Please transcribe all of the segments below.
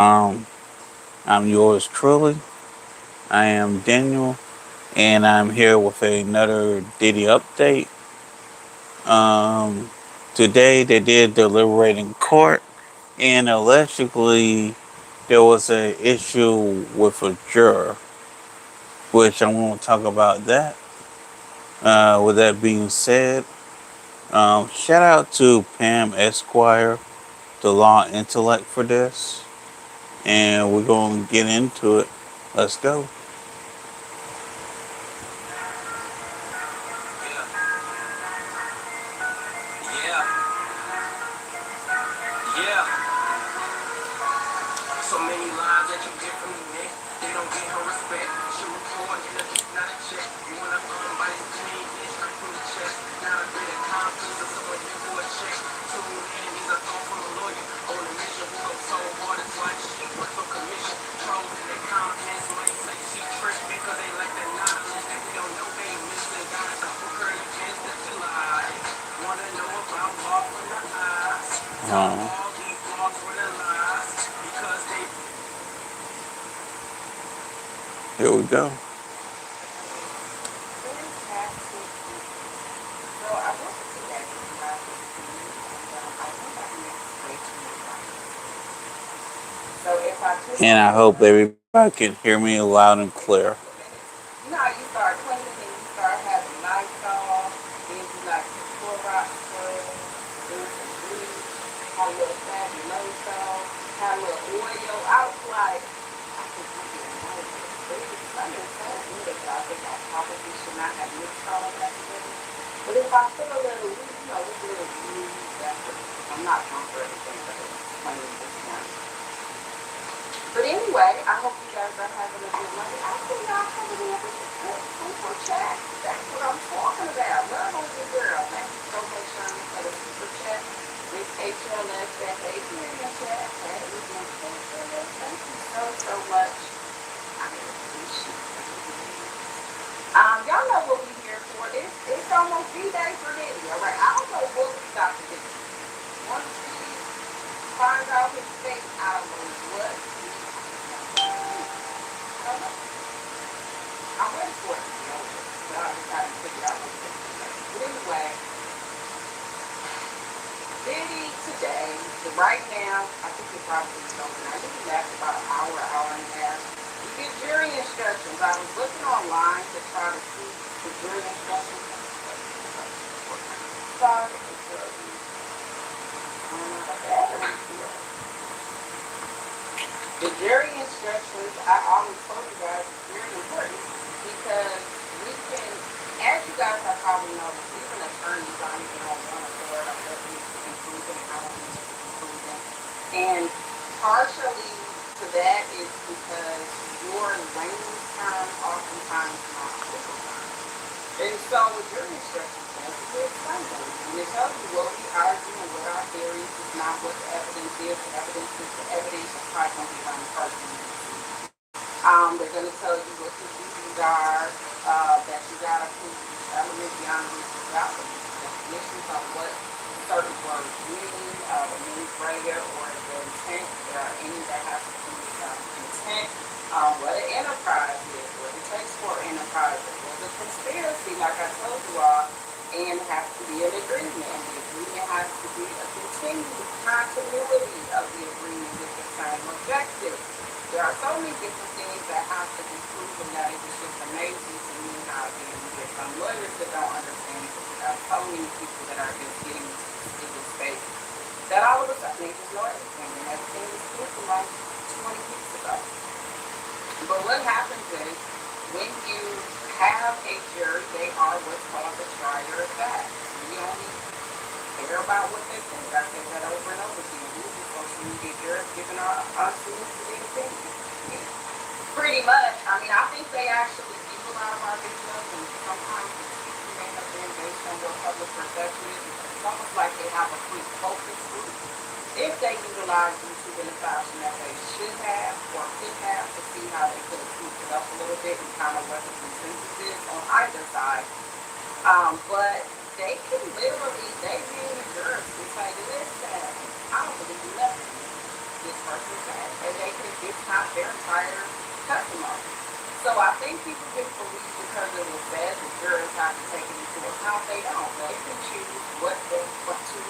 Um, I'm yours truly. I am Daniel, and I'm here with another Diddy update. Um, Today they did deliberate in court, and allegedly there was an issue with a juror, which I want to talk about that. With that being said, shout out to Pam Esquire, the Law Intellect for this, and we're going to get into it. Let's go. Yeah, yeah. So many lies that you get from me, man. They don't get her respect. She report in a kick, not a check. You wanna body clean, get straight from the chest. Not a bit of confidence or someone here for a check. Tune in, these are thoughts from a lawyer. On a mission, who goes so hard, it's like she works for commission. Trolls in their comments, might say she tricked because they like the knowledge that we don't know they missing. Got a couple curly pins that you like. Wanna know about law from the eyes. Tell Uh, all these blogs were the lies. Because they Here we go. Fantastic. So I wanted to let you guys see, and I think I can explain to you guys. So if I click And on I this hope link, everybody can hear me loud and clear. couple minutes, you know how you start cleaning and you start having Lysol, then you like some Clorox scrub, then some bleach, had a little fabuloso, had a little oil. I was like, I think I'm getting out of this. But it was coming so good that I think I probably should not have mixed all of that together. But if I put a little, this little glue, that's what, I'm not drunk or anything, but it's plain this morning. But anyway, I hope you guys are having a good Monday. I see y'all coming in with the good super chat. That's what I'm talking about. Love on your girl. Thank you so much, Shani, for the super chat. Miss HLS said, hey, Miriam chat. Hey, Miss HLS. Thank you so much. I appreciate it. Y'all know what we here for. It's almost D-Day for Diddy, all right? I don't know what we got to do. Once we find out his fate, I don't know what we got to do. I don't know. I'm ready for it to be over, but I just haven't figured out what's going to be next. But anyway, Diddy today, right now, I think it probably is over. I think it lasts about an hour and a half. You get jury instructions. I was looking online to try to see the jury instructions. Sorry, the jury instructions, I always told you guys, is very important because we can, as you guys have probably noticed, even attorneys aren't even on one accord on what needs to be proven and how it needs to be proven. And partially to that is because your layman's terms oftentimes not legal terms. And so with your instructions, we explain those. And it tells you what we argue and what our theories is not what the evidence is. The evidence is the evidence. That's probably going to be one person. They're going to tell you what your duties are, that you got to prove each element beyond reasonable doubt, the definitions of what certain words mean, the mens rea or the intent. If there are any that have to do with intent, what an enterprise is, what it takes for an enterprise. If there's a conspiracy, like I told you all, and it has to be an agreement, and the agreement has to be a continued continuity of the agreement with the same objective. There are so many different things that have to be proven that it is just amazing to me how again you get some lawyers that don't understand it. You have so many people that are just getting into this legal space that all of a sudden they just know everything and everything was proven like 20 weeks ago. But what happens is when you have a jury, they are what's called the trier of fact. We only care about what they think. I say that over and over again. We just supposed to get jurors giving our unsolicited opinion. Yeah. Pretty much. I mean, I think they actually give a lot of our videos, and sometimes the speaking may have been based on what public perception is. It's almost like they have a free focus group. If they utilize YouTube in the fashion that they should have or could have to see how they could have tweaked it up a little bit and kind of what the consensus is on either side. But they can literally, they being the jurors can say, listen, I don't believe nothing this person's cash, and they can discount their entire testimony. So I think people get believe because it was said the jurors have to take it into account. They don't. They can choose what they want to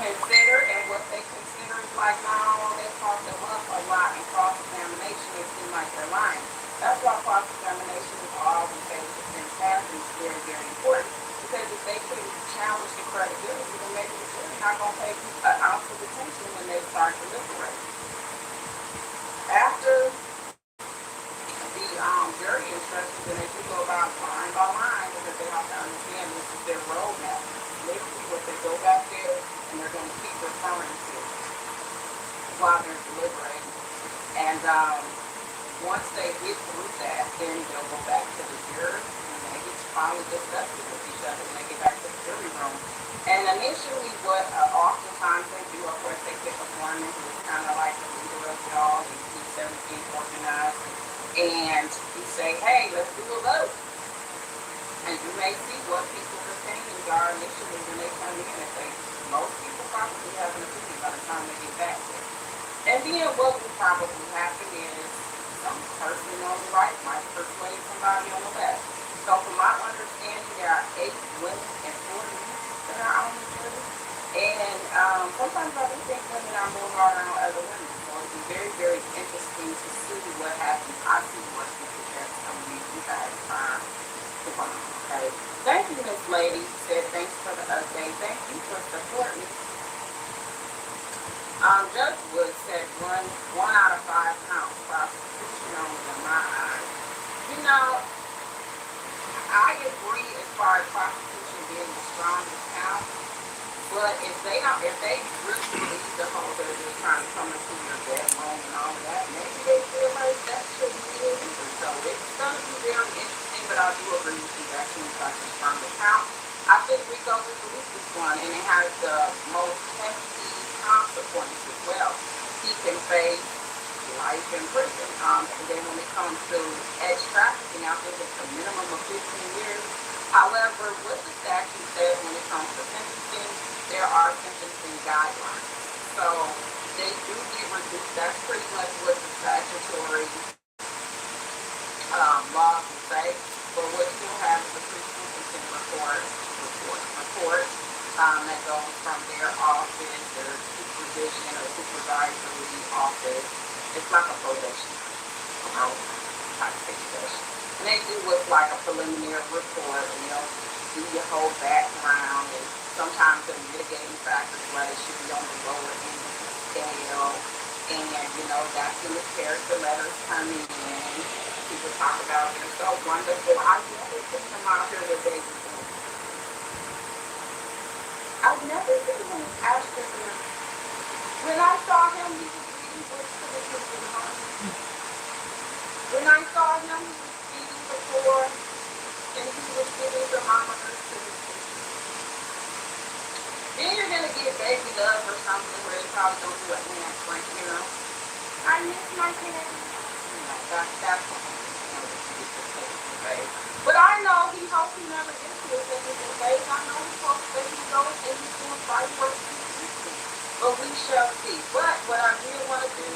consider, and what they consider is like, no, they talk them up a lot in cross examination. It seems like they're lying. That's why cross examination is always say the defense has is very, very important. Because if they can challenge the credibility, then maybe the jury's not going to pay an ounce of attention when they start deliberating. After the jury instructions, and they do go about line by line because they have to understand this is their roadmap. Literally, what they go back there and they're going to keep referring to while they're deliberating. And once they get through that, then they'll go back to the jurors and they get to finally discuss it with each other when they get back to the jury room. And initially, what oftentimes they do, of course, they pick a foreman who's kind of like the leader of it all. He keeps everything organized. And you say, hey, let's do a vote. And you may see what people's opinions are initially when they come in. If they, most people probably have an opinion by the time they get back there. And then what will probably happen is some person on the right might persuade somebody on the left. So from my understanding, there are 8 women and 4 men that are on the jury. And sometimes I do think women are more harder on other women. So it'll be very, very interesting to see what happens. I see what people have some of you guys are the bomb. Okay. Thank you, Miss Lady. Said thanks for the update. Thank you for supporting. Judge Wood said one out of 5 counts prostitution only in my eyes. You know, I agree as far as prostitution being the strongest count. But if they really believe the whole they're just trying to come into your bedroom and all of that, maybe they feel like that shouldn't be illegal. So it's going to be very interesting, but I do agree with you that seems like the strongest count. I think Rico is the weakest one, and it has the most hefty consequences as well. He can face life in prison. And then when it comes to edge trafficking, I think it's a minimum of 15 years. However, what the statute says when it comes to sentencing, there are sentencing guidelines. So they do get reduced. That's pretty much what the statutory laws will say. But what you'll have is a pre-sentencing report that goes from their office, their supervision or supervisory office. It's like a probation type situation. And they do what's like a preliminary report, and they'll do your whole background, and sometimes the mitigating factors why they should be on the lower end of the scale. And, that's when the character letters come in. People talk about they're so wonderful. I never seen them out here with David. I've never seen him Ashton. When I saw him, he was reading books to the kids in home. When I saw him, he was feeding the poor, and he was giving thermometers to the kids. Then you're going to get baby love or something where they probably don't do a handprint, I miss my daddy. That's what but I know he hopes he never gets to his face. I know he hopes that he goes and he's going to fight for his. But we shall see. But what I really want to do,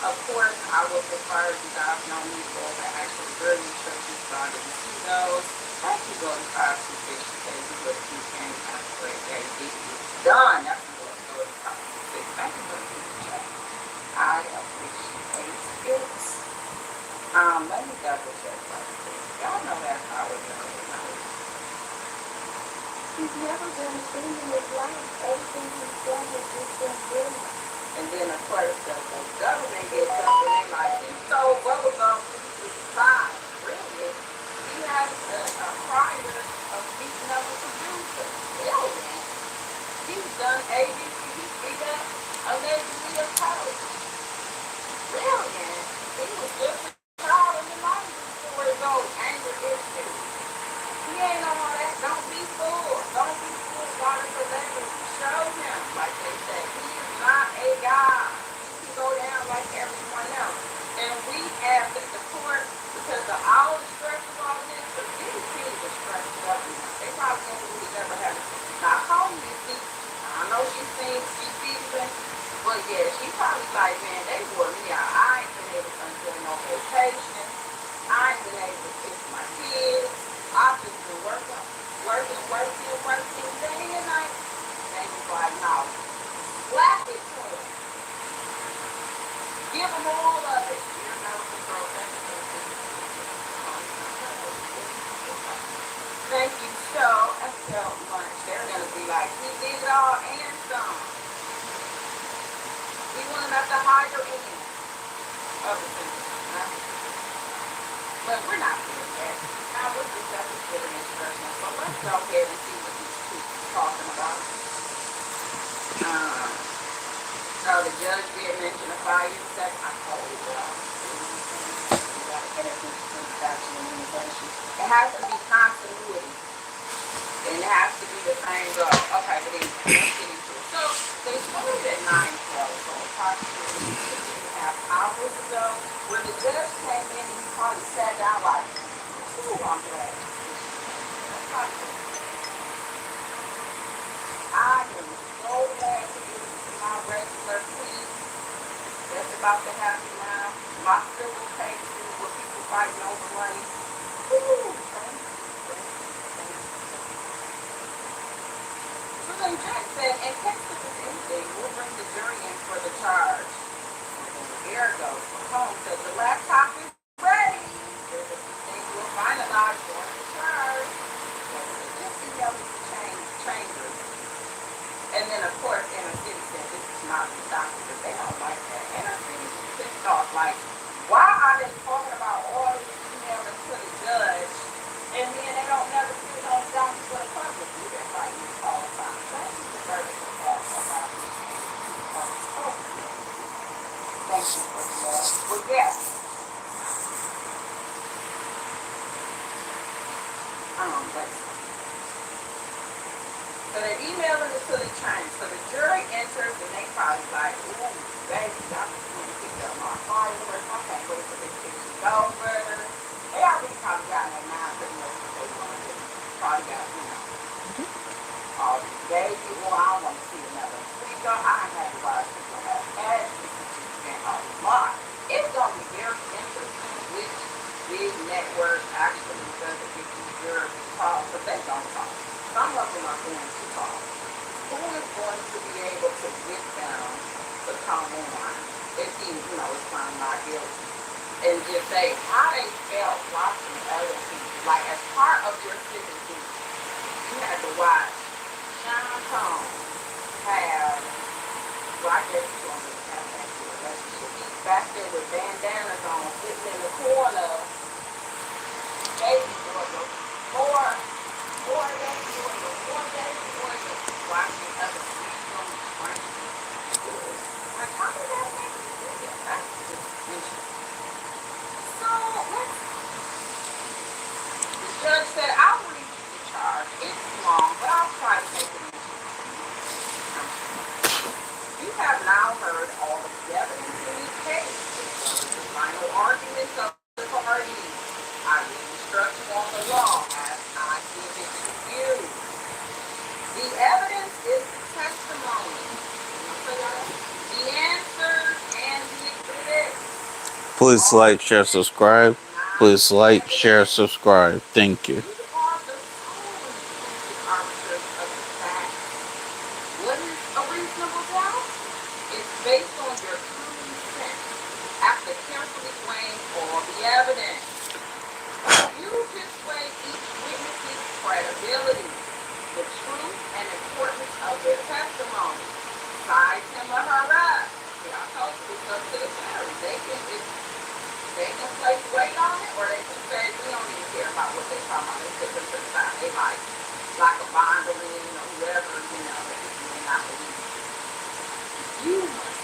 of course, I will prefer you guys know me for the actual very instructions so I didn't see those. Thank you, Golden 526. You look you can have a great day. Done. That's what Golden 526. Thank you for the chat. I appreciate it. Let me double check something. Y'all know that's how it goes. He's never been a thing in his life. Everything he's done has just been good. And then, of course, the government gets up and they like, he sold bubblegum to the side. Really? He has a prior of beating up a producer. Really? He's done ABC. He's beat up allegedly a coach. Really? He was just a child in the 90s before it goes anger issues. He ain't on all that. Don't be fooled. Don't be fooled by the celebrity. Show him, like they say. He is not a guy. He can go down like Give them all of it. Your medical control, thank you for the thank you so much. They're gonna be like, he did it all and some. We want him at the higher end of the system. But we're not doing that. Now we're just at the experience person. So let's go ahead and see what these two are talking about. So the judge did mention a 5-year second. I told you that. It has to be continuity. And it has to be the same goal. Okay, but anyway, let's get into it. So they started at 9:12, so approximately 2.5 hours ago, when the judge came in, he probably sat down like, ooh, I'm glad. I am so glad to get to my regular peace. That's about to happen now. My civil cases where people fighting over money. Ooh, thank you. So then Judge said, in case of anything, we'll bring the jury in for the charge. There it goes. Home said the laptop is ready. There's a few things we'll finalize during the charge. So this email is chambers. And then of course Inner City said this is not the document. They don't like that. Inner City is pissed off. Like, why are they talking about all this emailing to the judge and then they don't never put it on the document for the public? You've been fighting this all the time. Thank you for burning the fact about this. Thank you for the love. Well, yes. Let's see. So they're emailing it to the chain. So the jury enters and they probably like, ooh, baby, I'm just going to pick up my fireworks. I can't wait for this shit to be over. They already probably got in their mind pretty much what they want to do. Probably got, all this baby. Well, I don't want to see another speaker. I had to watch people have ads and a lot. It's going to be very interesting which big network actually doesn't get these jurors to talk, but they don't talk. Some of them are going to talk. Who is going to be able to get them to come on if he, is found not guilty? And just say how they felt watching other people. Like, as part of your civic duty, you had to watch Sean Combs have, well, I guess you don't really have that relationship. He's back there with bandanas on, sitting in the corner, baby boy, four days watching other people crazy. Like, how did that make you feel? That's just interesting. So, the judge said, I'll read you the charge. It's long, but I'll try to take it easy. You have now heard all of the evidence in this case, as well as the final arguments of the parties. I will instruct you on the law as I give it to you. The evidence is the testimony. The answers and the exhibits. Please like, share, subscribe. Please like, share, subscribe. Thank you. You are the sole exclusive arbiters of the facts. What is a reasonable doubt? It's based on your common sense after carefully weighing all the evidence. You just weigh each witness's credibility, the truth and importance of their testimony. Size him or her up. See, I told you it's up to the jury. They can place weight on it, or they can say we don't even care about what they're talking about. They put them to the side. They might like a Bondolin or whoever, they may not believe it. You must.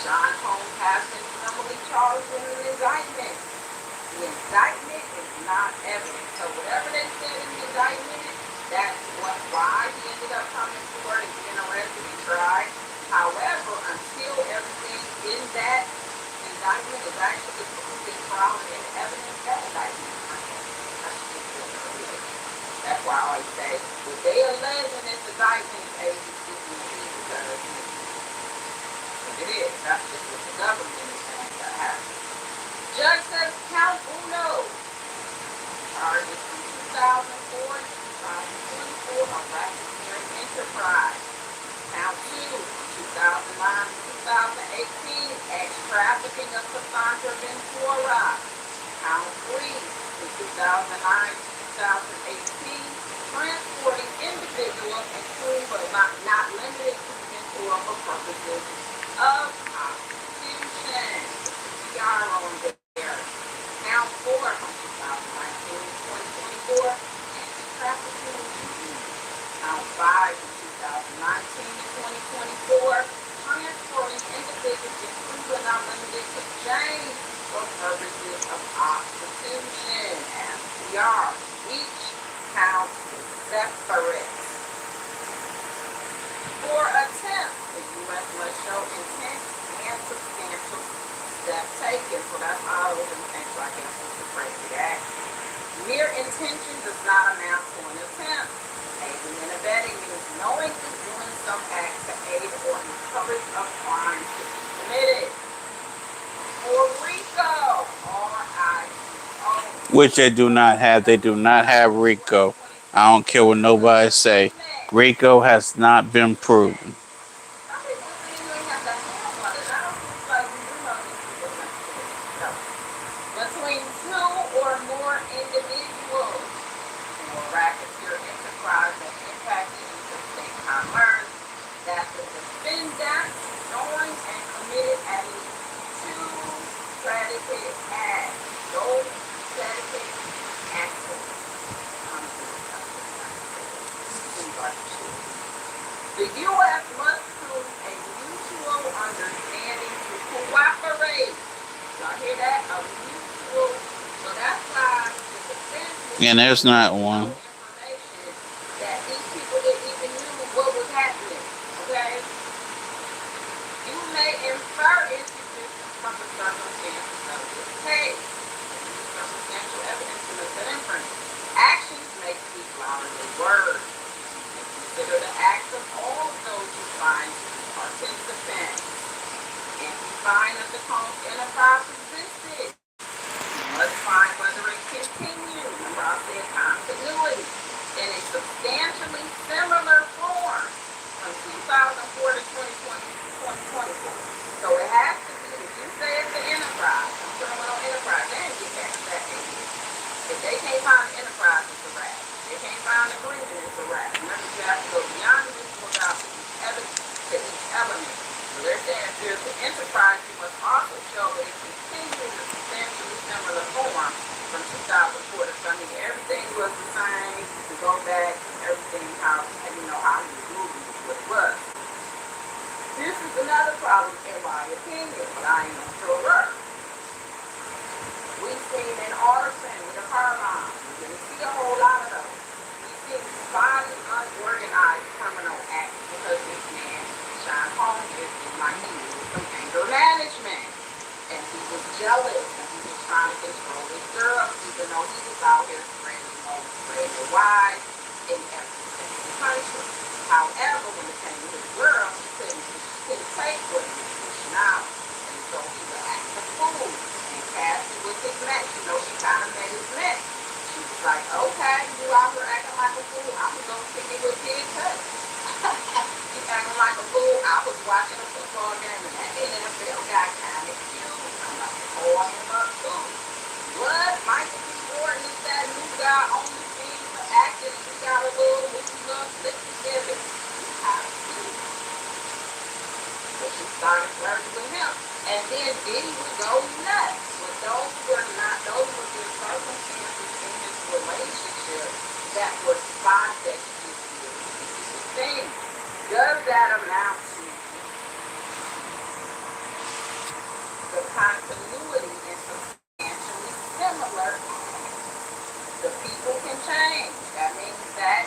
Sean Combs has been criminally charged in an indictment. The indictment is not evidence. So whatever they said in the indictment, that's why he ended up coming to court and being arrested and tried. However, until everything in that indictment is actually proved in trial and in evidence, that indictment is not evidence. That's why I always say, if they allege in this indictment, ABC because it is. That's just what the government is saying that happened. Judge says count uno. Charges from 2004 to 2024 on racketeering enterprise. Count 2 from 2009 to 2018, ex-trafficking of Cassandra Ventura. Count three, in 2009 to 2018, transporting individuals, including but not limited to Ventura for purposes of prostitution. The CPR on there. Count four from 2019 to 2024, anti-trafficking Count five from 2019 to 2024, transporting individuals, including but not limited to James, for purposes of prostitution, as we are. Each count separate. For attempt, the U.S. must show intent and substantial steps taken. So that's all those intents, I guess, is the crazy act. Mere intention does not amount to an attempt. Aiding and abetting means knowingly doing some act to aid or encourage a crime to be committed. For RICO, R-I-C-O, which they do not have. They do not have RICO. I don't care what nobody say. RICO has not been proven. some people say you ain't have to have one, and I don't think like you do know these people no. Between two or more individuals or racketeer enterprise that impacted interstate commerce, that the defendant joined and committed at least two predicate acts. Those predicate acts. The U.S. must prove a mutual understanding to cooperate. Y'all hear that? A mutual. So that's why the defense And needs there's not no one. information that these people didn't even knew what was happening. Okay? You may infer insufficient from the circumstances of this case. Circumstantial evidence to make that inference. Actions may speak louder than words. Consider the acts of all of those you find to be participants. If you find that the Combs enterprise existed, you must find whether it continued. Remember I said continuity in a substantially similar form from 2004 to 2024. So it has to be, if you say it's an enterprise, a criminal enterprise, they didn't get back to that thing. If they can't find the enterprise, it's a wrap. If they can't find the agreement, it's a wrap. Remember, you have to go beyond the reasonable doubt to each element. So they're saying if there's an enterprise, you must also show that it continued in a substantially similar form from 2004 to Sunday. Everything was the same. To go back, everything how you know how he was moving is what it was. This is another problem in my opinion, but I ain't no sure. We've seen an arson with a car bomb. We didn't see a whole lot of those. We've seen spotty, unorganized criminal acts because this man, Sean Holmes, is like he needed some anger management. And he was jealous and he was trying to control his girls, even though he was out here spreading the wide in every single country. However, when it came to his girl, he couldn't take what he was pushing out. And so he would act the fool. Cassie with his mess. You know, she kind of made his mess. She was like, okay, you out here acting like a fool. I'm going to go kick it with Big Cut. You acting like a fool. I was watching a football game and that NFL guy kind of cute. I'm like, call him up too. What? Michael B. Jordan is that new guy on the scene for acting and he got a little flick together. He's kind of cute. So she started flirting with him. And then Diddy would go nuts. But those were just circumstances in his relationship that were spots that he just did things. Does that amount to the continuity and substantially similar? The people can change. That means that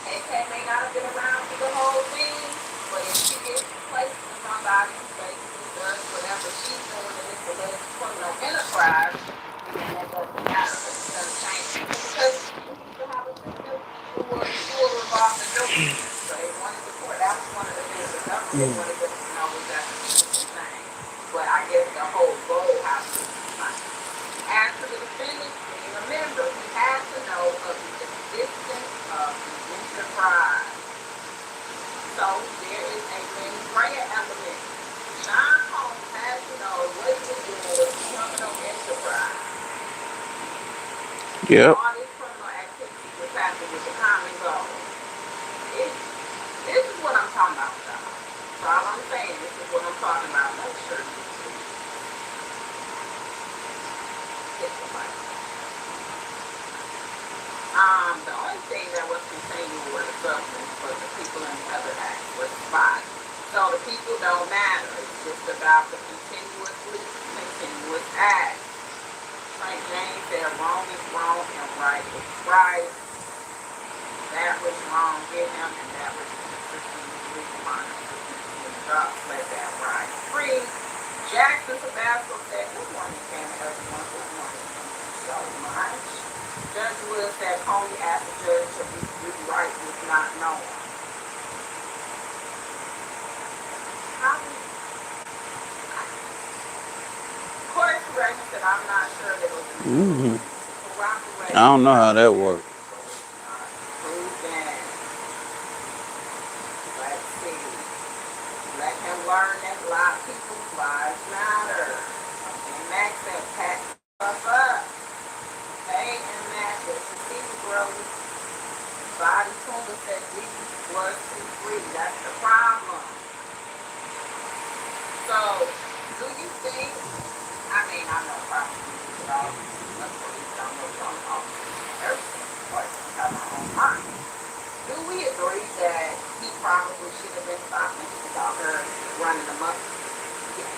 AK may not have been around for the whole thing, but if she gets placed with somebody who basically does whatever she's doing in this alleged criminal enterprise, then that doesn't matter. But it doesn't change people because we used to have a system who were involved in doing. So they wanted the court. That was one of the things the government wanted them to know was that the people can change. But I guess the whole goal has to be fine. As to the defendant being a member, he has to know of the existence of the enterprise. So there is a mens rea element. Sean Yep. All this criminal activity was happening with the common goal. It, this is what I'm talking about, y'all. That's all I'm saying. This is what I'm talking about. Make sure you hit the like. The only thing that was continual were the substance, but the people in the other acts were spotty. So the people don't matter. It's just about the continuous acts. St. James said wrong is wrong and right is right. That which wrong get him, and that which is consistently free from God, let that right free. Jackson Tabasco said, good morning, family, everyone. Good morning. Thank you so much. Judge Wood said, Coney asked the judge to do right was not known. How Court correction said, I'm not sure there was an Hmm. ability to corroborate I the don't know how that commentary, worked. so it's not proven. Let's see. Let him learn that a lot of people's lives matter. Okay, Max said, pack stuff up. Hey, and Max said, Steve Brody, Body Tumba said, Diddy was too free. That's the problem. So, do you think, I mean, I know prosecutors could always, police don't know some officers know everything. Of course, we have our own mind. Do we agree that he probably should have been stopped and he's out there running amok? Yes.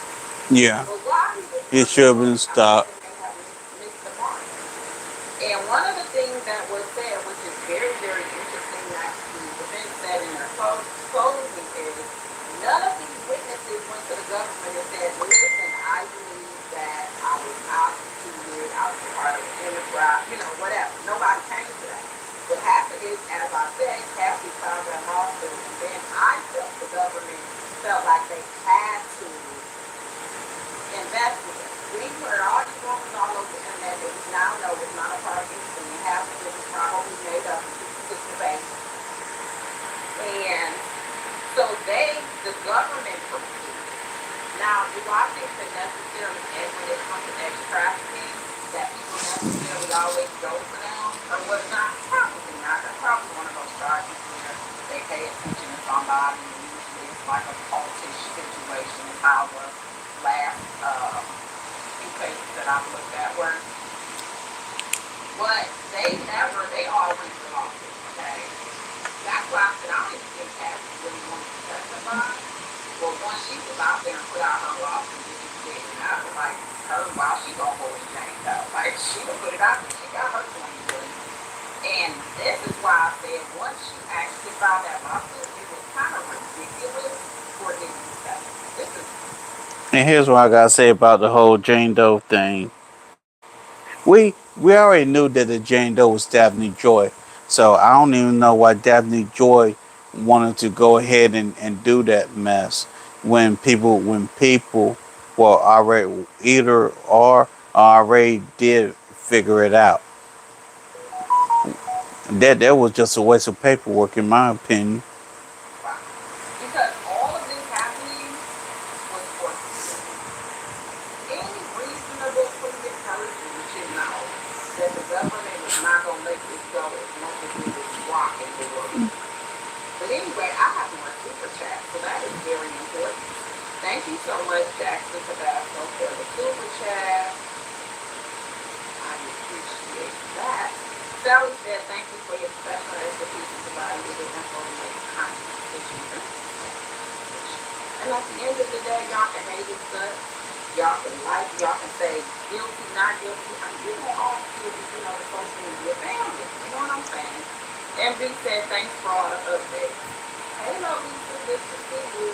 Yeah. But while he was It running should have been amok, I think stopped. they may have missed the mark. And one of the things that was said, which is very, very interesting, that the defense said in their closing is none of these witnesses went to the government and said, listen, I believe that I was prostituted, I was a part of the enterprise, whatever. Nobody came to that. What happened is, as I said, Kathy filed that lawsuit, and then I felt the government felt like they had to investigate. We heard all these rumors all over the internet that we now know is not a part of anything. It happened, it was probably made up to keep the base. And so the government proceeded. Now, do I think that necessarily, and when it comes to ex trafficking, that people necessarily always go for them or whatnot? Probably not. That's probably one of those charges where they pay attention to somebody, and usually it's like a cultish situation, is how the last few cases that I've looked at were. But they all went to lawsuit, okay? That's why I said I don't even think Kathy really wanted to testify. Well, once she was out there and put out her lawsuit, which she did, and I was like, her, while she gonna go with Jane though. Like, she done put it out there, she got her 20 years. And this is why I said, once she actually filed that lawsuit, it was kind of ridiculous for it to be settled. This is And here's what I gotta say about the whole Jane Doe thing. We already knew that the Jane Doe was Daphne Joy, so I don't even know why Daphne Joy wanted to go ahead and do that mess when people well already either or already did figure it out. That was just a waste of paperwork in my opinion. wow. Because all of this happening was for security. Any reasonable prudent person should know that the government is not going to let this go as much as it is rocking the world. But anyway, I have more super chat, so that is very important. Thank you so much, Jackson Tabasco, for the super chat. I appreciate that. Sally said, thank you for your professional expertise in providing me with info to make conscious decisions. And at the end of the day, y'all can hate it, such. Y'all can like, y'all can say guilty, not guilty. I mean, you know, all kids, the social media family. You know what I'm saying? MB said, thanks for all the updates. Hey, Lisa, good to see you.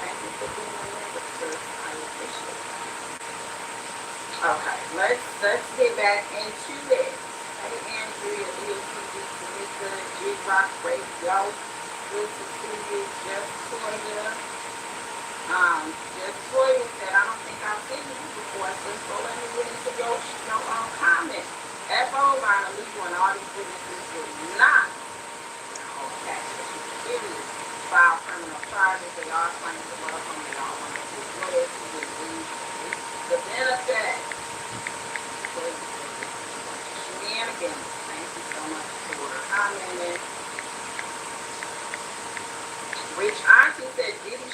Thank you for being a member, sis. I appreciate that. Okay, let's get back into it. Hey, Andrea, Leo TV, Tamika, G-Rock Radio. Good to see you. Just Toya. Just Toya said, I don't think I've seen you before, sis, so let me get into your comment. FO line of legal and all these witnesses will not okay, serious file criminal charges. They all claim to love him. They all want to his loyalty and the benefit. Shenanigans.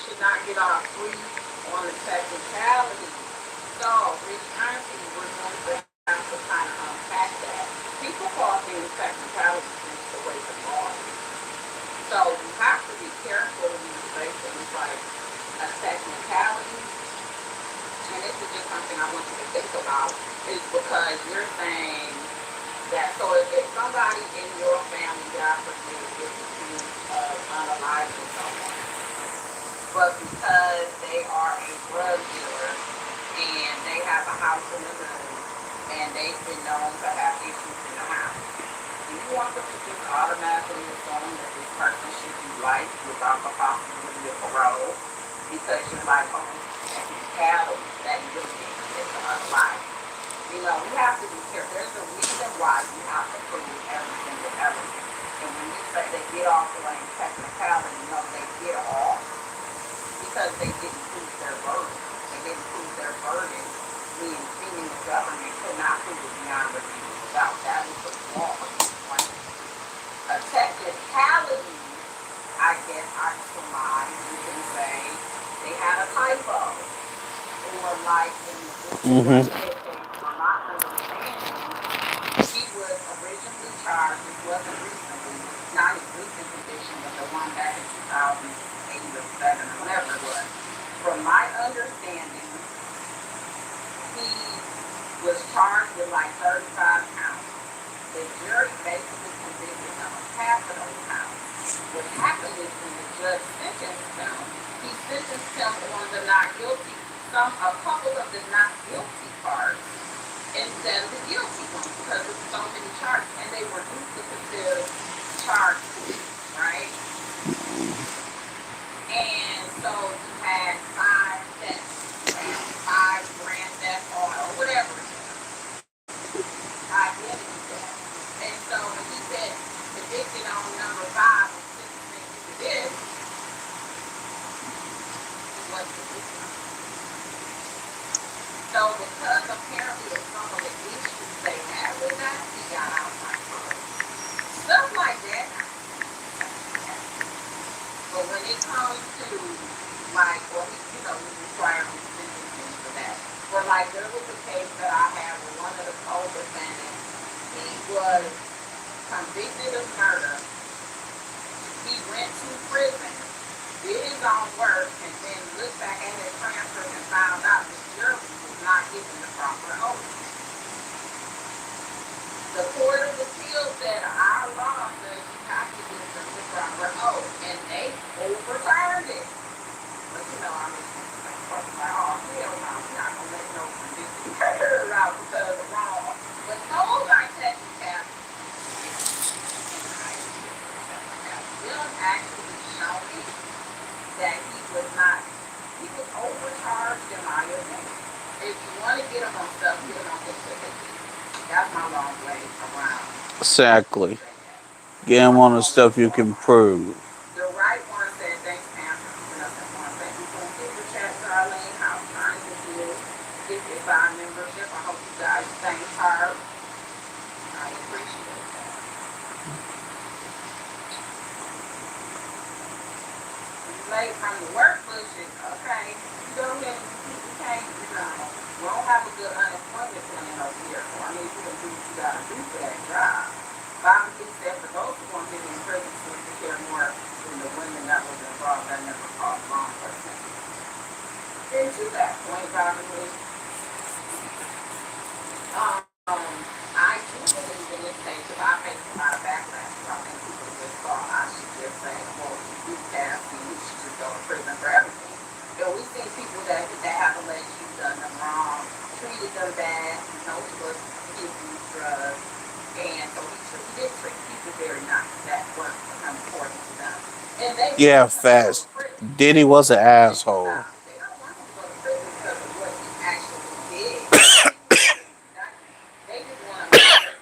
should not get off free on the technicality. So, Rich Auntie, we're going to have to kind of unpack that. People call things technicalities just the way the law is. So, you have to be careful when you say things like a technicality, and this is just something I want you to think about, is because you're saying that, so if somebody in your family, God forbid, is accused of unaliving someone, but because they are a drug dealer and they have a house in the hood and they've been known to have issues in the house, do you want them to just automatically assume that this person should be life without the possibility of parole? Because you're like, oh, technicality that you're being unalive. You know, we have to be careful. There's a reason why you have to prove every single element. And when you say they get off the lane technicality, you know, they get off because they didn't prove their burden. They didn't prove their burden, meaning the government could not prove it beyond reasonable doubt. That was the flaw of the claim. A technicality, I guess I surmise you can say they had a typo. Or like in the Mr. Mm-hmm. Garcia case, from my understanding, he was originally charged, this wasn't recently, not his recent conviction, but the one back in 2008 or 7 or whatever it was. From my understanding, he was charged with like 35 counts. The jury basically convicted him of half of those counts. What happened is when the judge sentenced him, he sentenced him on the not guilty, a couple of the not guilty parts instead of the guilty ones because of so many charges, and they were duplicative charges, right? And so you had five grand theft auto, whatever it was, identity theft. And so when he said convicted on number 5 and sentencing you to this, he wasn't convicted on it. So because apparently of some of the issues they had with that, he got out like first. Stuff like that. But when it comes to like, well, you know, we require sentencing for that. But like there was a case that I had with one of the co-defendants. He was convicted of murder. He went to prison, did his own work, and then looked back at his transcript and found out the jury was not given the proper oath. The Court of Appeal said our law says you have to give them the proper oath, and they overturned it. But you know, I mean, like, oh, hell no, we're not going to let no convicted murderer out because of wrong. But those are technicalities. Judge actually showed me that he was overcharged in my opinion. If you want to get him on stuff, get him on things. That's my long way around. Exactly. Say that. Get them on the stuff you can prove. The right one said, thanks, Pam, for keeping us informed. Thank you for the chat, Darlene. How trying to do 55 membership. I hope you guys thank her. I appreciate that. Late from the work bullshit, okay. You go ahead and you can't, you know, we don't have a good unemployment plan over here. So I mean, you can do what you gotta do for that job. Bobby Lee said for those who want to get in prison to care more than the women that was involved that never caused wrong person. And to that point, Bobby Lee, I do believe in this case because I faced a lot of backlash. I think people just thought I should just say, well, you passed me, you should just go to prison for everything. You know, we've seen people that have alleged you've done them wrong, treated them bad, you know, he was giving drugs, and so he did treat people very nice. That was important to them. And they Yeah, want him to go to fast. prison. Diddy was an Think asshole. about it. They don't want him to go to prison because of what he actually did or what he was conducting. They just want him free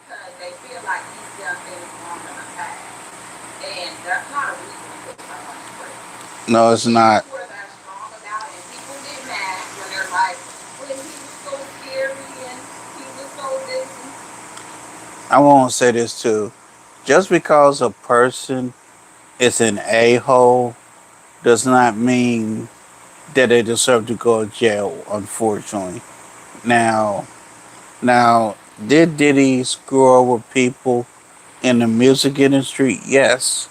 because they feel like he's done things wrong in the past. And that's not a reason to put someone in prison. No, it's People not. who are that strong about it, and people get mad when they're like, when he was so scary and he was so this. I want to say this too. Just because a person is an a hole does not mean that they deserve to go to jail, unfortunately. Now, now, did Diddy screw over people in the music industry? Yes.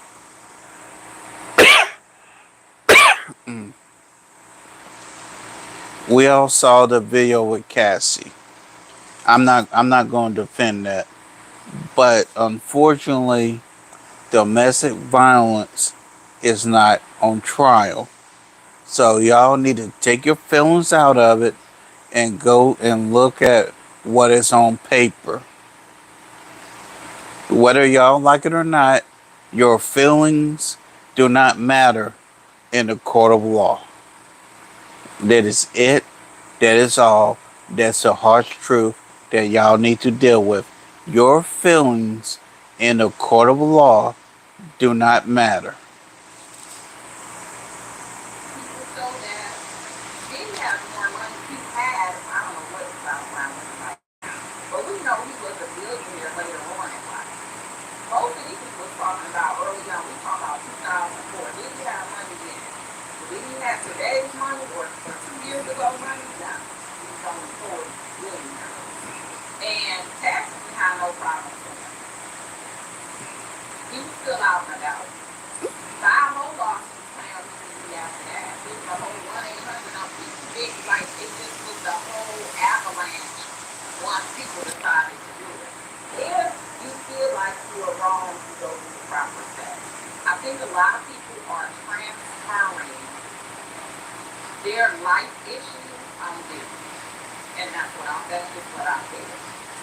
We all saw the video with Cassie. I'm not going to defend that. But unfortunately, domestic violence is not on trial. So y'all need to take your feelings out of it and go and look at what is on paper. Whether y'all like it or not, your feelings do not matter in the court of law. That is it. That is all. That's the harsh truth that y'all need to deal with. Your feelings in the court of law do not matter. People show that Diddy has more money. He had, I don't know what his background looking like now, but we know he was a billionaire later on in life. Most of these people was talking about early on. We talking about 2004. Did he have money then? Did he have today's money or 2 years ago money? No. He was only 4 billionaires. And taxes he had no problem with him. He was still out and about. 5 more lawsuits found him after that. It was a whole 1-800 on people. It, like, it just was the whole avalanche once people decided to do it. If you feel like you are wrong, you go through the proper steps. I think a lot of people are transferring their life issues on this. And that's just what I feel.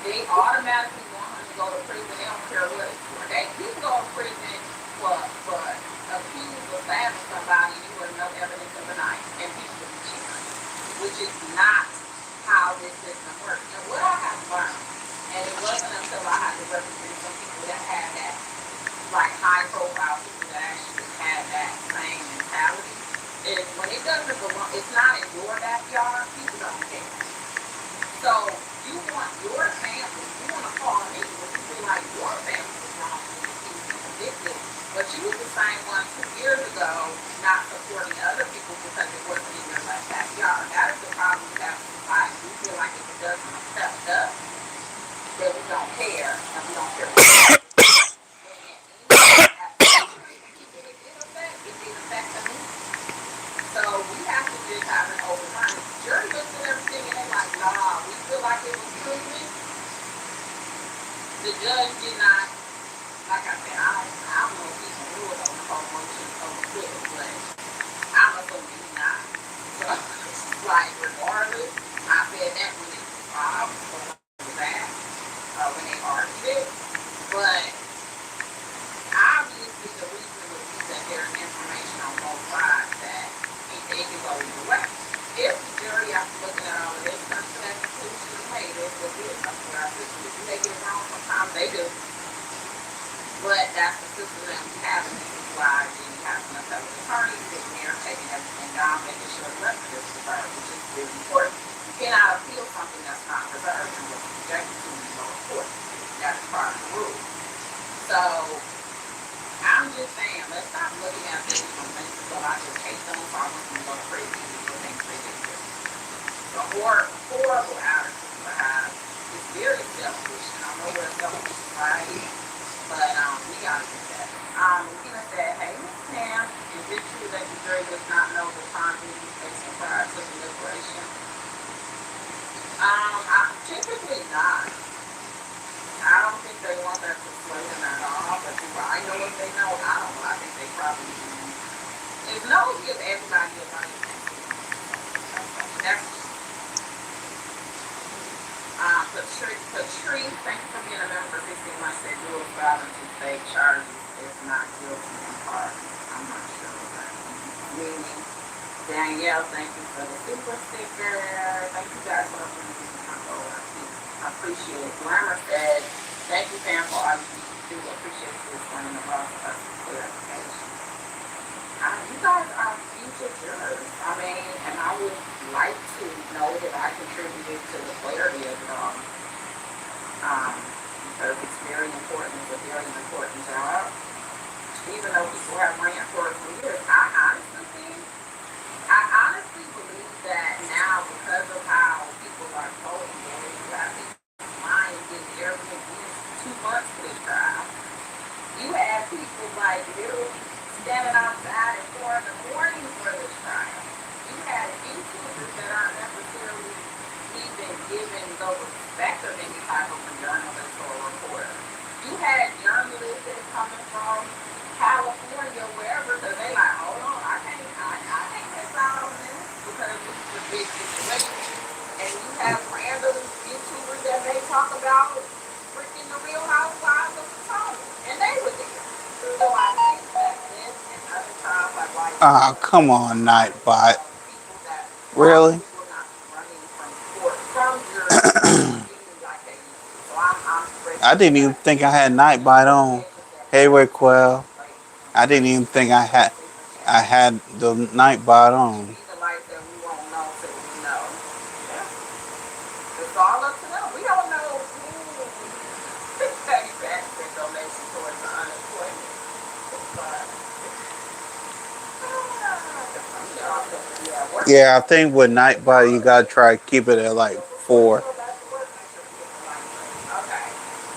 They automatically want him to go to prison. They don't care what it's for. He can go to prison for accused of stabbing somebody and you would no evidence of a knife and people would be cheering, which is not how this system works. And what I have learned, and it wasn't until I had to represent some people that had that, like high profile people that actually had that same mentality, is when it doesn't belong, it's not in your backyard, people don't care. So you want your family, you want to call me when you feel like your family was wrong when you convicted, but you was the same one 2 years ago not supporting other people because it wasn't in your backyard. That is the problem we have in society. We feel like if it doesn't affect us, that we don't care and we don't care what other people do. And it did affect the movie. So we have to just have an open mind. Jury looks at everything and they're like, nah, we feel like it was proven. The judge did not, like I said, I don't know if he can rule on the whole motion of acquittal, but I'm assuming he's not. So, like, regardless, I said that when it was filed, so when it was asked, when they argued it. But obviously the reason would be that there's information on both sides that it can go either way. If the jury, after looking at all of this, comes to that conclusion, hey, this was it, that's what our system is. They get it wrong sometimes, they do. But that's the system that we have, and this is why Jimmy has an appellate attorney sitting there taking everything down, making sure the rest of this is preserved, which is really important. You cannot appeal something that's not preserved and was subjected to in lower court. That's part of the rule. So I'm just saying, let's stop looking at this from things to go. I just hate them, so I want them to go crazy for things they did. The horrible attitude people have is very selfish, and I know we're a selfish society, but we gotta do that. Tina said, hey, Miss Pam, is it true that the jury does not know the time he was facing prior to the liberation? Typically not. I don't think they want that to sway them at all, but do I know if they know? I don't know. I think they probably do. It's no give everybody a money. That's Patrice, thank you for being a member for 16 months. Said dual violence and fake charges is not guilty in part. I'm not sure what that meaning. Danielle, thank you for the super sticker. Thank you guys for the my goal. I appreciate it. Glamour said, thank you, Pam, for all you do. Appreciate you explaining the law for us clarification. You guys are future jurors. I mean, and I would like to know that I contributed to the clarity of it all. Because it's very important. It's a very important job. Even though people have ran for it for years, I honestly honestly believe that now, because of how people are voting, and then you have people's minds getting very confused 2 months to this trial. You had people like literally standing outside at 4 in the morning for this trial. You had YouTubers that aren't necessarily even given the respect of any type of a journalist or a reporter. You had journalists that coming from California, wherever, because they like, hold on, I can't miss out on this because this is a big situation. And you have random YouTubers that may talk about freaking the Real Housewives of Potomac, and they were there. So I think that this and other trials, like you Ah, said, come on, Nightbot. people that Really? probably will not be running from court, from jury duty like they used to. So I'm I grateful for didn't even that. think I had And the Nightbot on. organizations that Hey, have Raquel. I didn't even raised think different I channels. had the Nightbot on. Be the light that we won't know till we know. Yeah. It's all up to them. We don't know who pays back their donation towards the unemployment. But some of y'all supposed to be at work. Yeah, I think with Nightbot, you gotta try to keep it at like So before you 4. go back to work, make sure we get the light ready. Okay.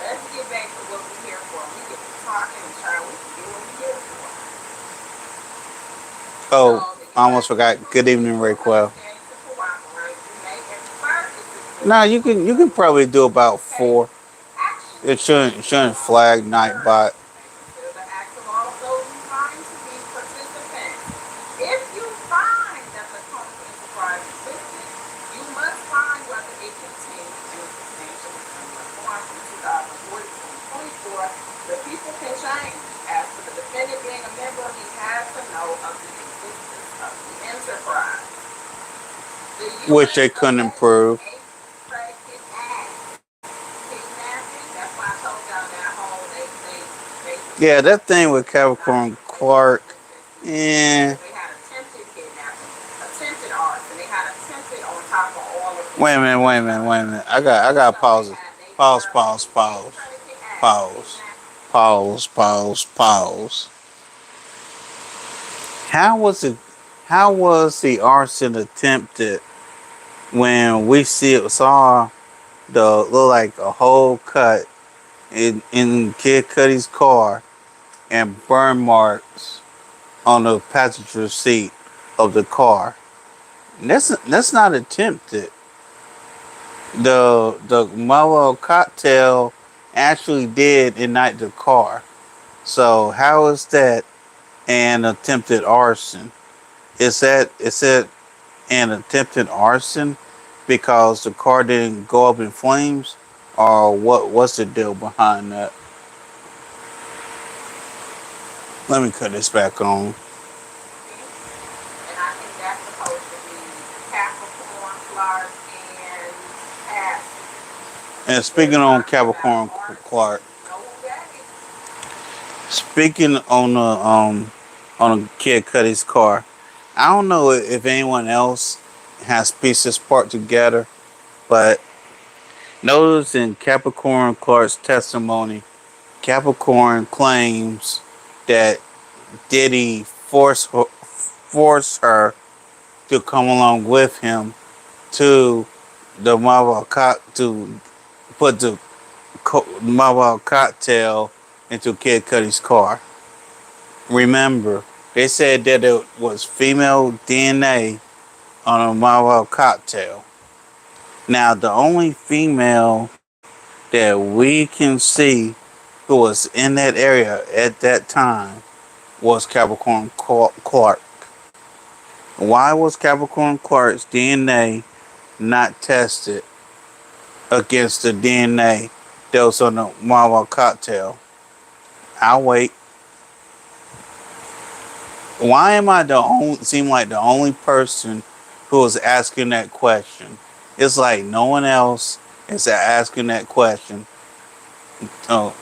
Let's get back to what we're here for. We get to talking and child, we can do what we're here for. Oh, So the I almost U.S. forgot. Capitol Good evening, Mutual Raquel. understands to cooperate. We may and prefer to No, suggest you can probably do about take 4. action It to shouldn't resolve flag concerns. Nightbot. You may consider the acts of all of those you find to be participants. If you find that the Tony enterprise existed, you must find whether it continues in a substantially similar form from 2004 to 2024. The people can change. As for the defendant being a member, he has to know of the existence of the enterprise. The Which U.S. they couldn't alleges improve. a predicate act kidnapping. That's why I told y'all that whole they Yeah, basically that thing with not Capricorn stated the Clark. existence Eh. because they had attempted kidnapping, attempted arson, they had attempted on top of all of this Wait a minute, other wait a minute, stuff. wait a minute. I got So they pause it. had they Pause, charged them pause, with a pause. predicate act Pause. kidnapping. Pause. How was it how was the arson attempted when we saw the look like a whole cut in Kid Cudi's car and burn marks on the passenger seat of the car? That's not attempted. The Marlboro cocktail actually did ignite the car. So how is that an attempted arson? Is that an attempted arson because the car didn't go up in flames, or what's the deal behind that? Let me cut this back on. See? And I think that's supposed to be Capricorn, Clark, and Cassie. And They're speaking on talking about Capricorn arson. Clark, You know who that is? speaking on a Kid Cudi's car, I don't know if anyone else has pieces part together, but notice in Capricorn Clark's testimony, Capricorn claims that Diddy forced her to come along with him to the Marlboro to put the Marlboro cocktail into Kid Cudi's car. Remember, they said that it was female DNA on a Marlboro cocktail. Now, the only female that we can see who was in that area at that time was Capricorn Clark. Why was Capricorn Clark's DNA not tested against the DNA that was on the Marlboro cocktail? I'll wait. Why am I the only seem like the only person who is asking that question? It's like no one else is asking that question. Oh,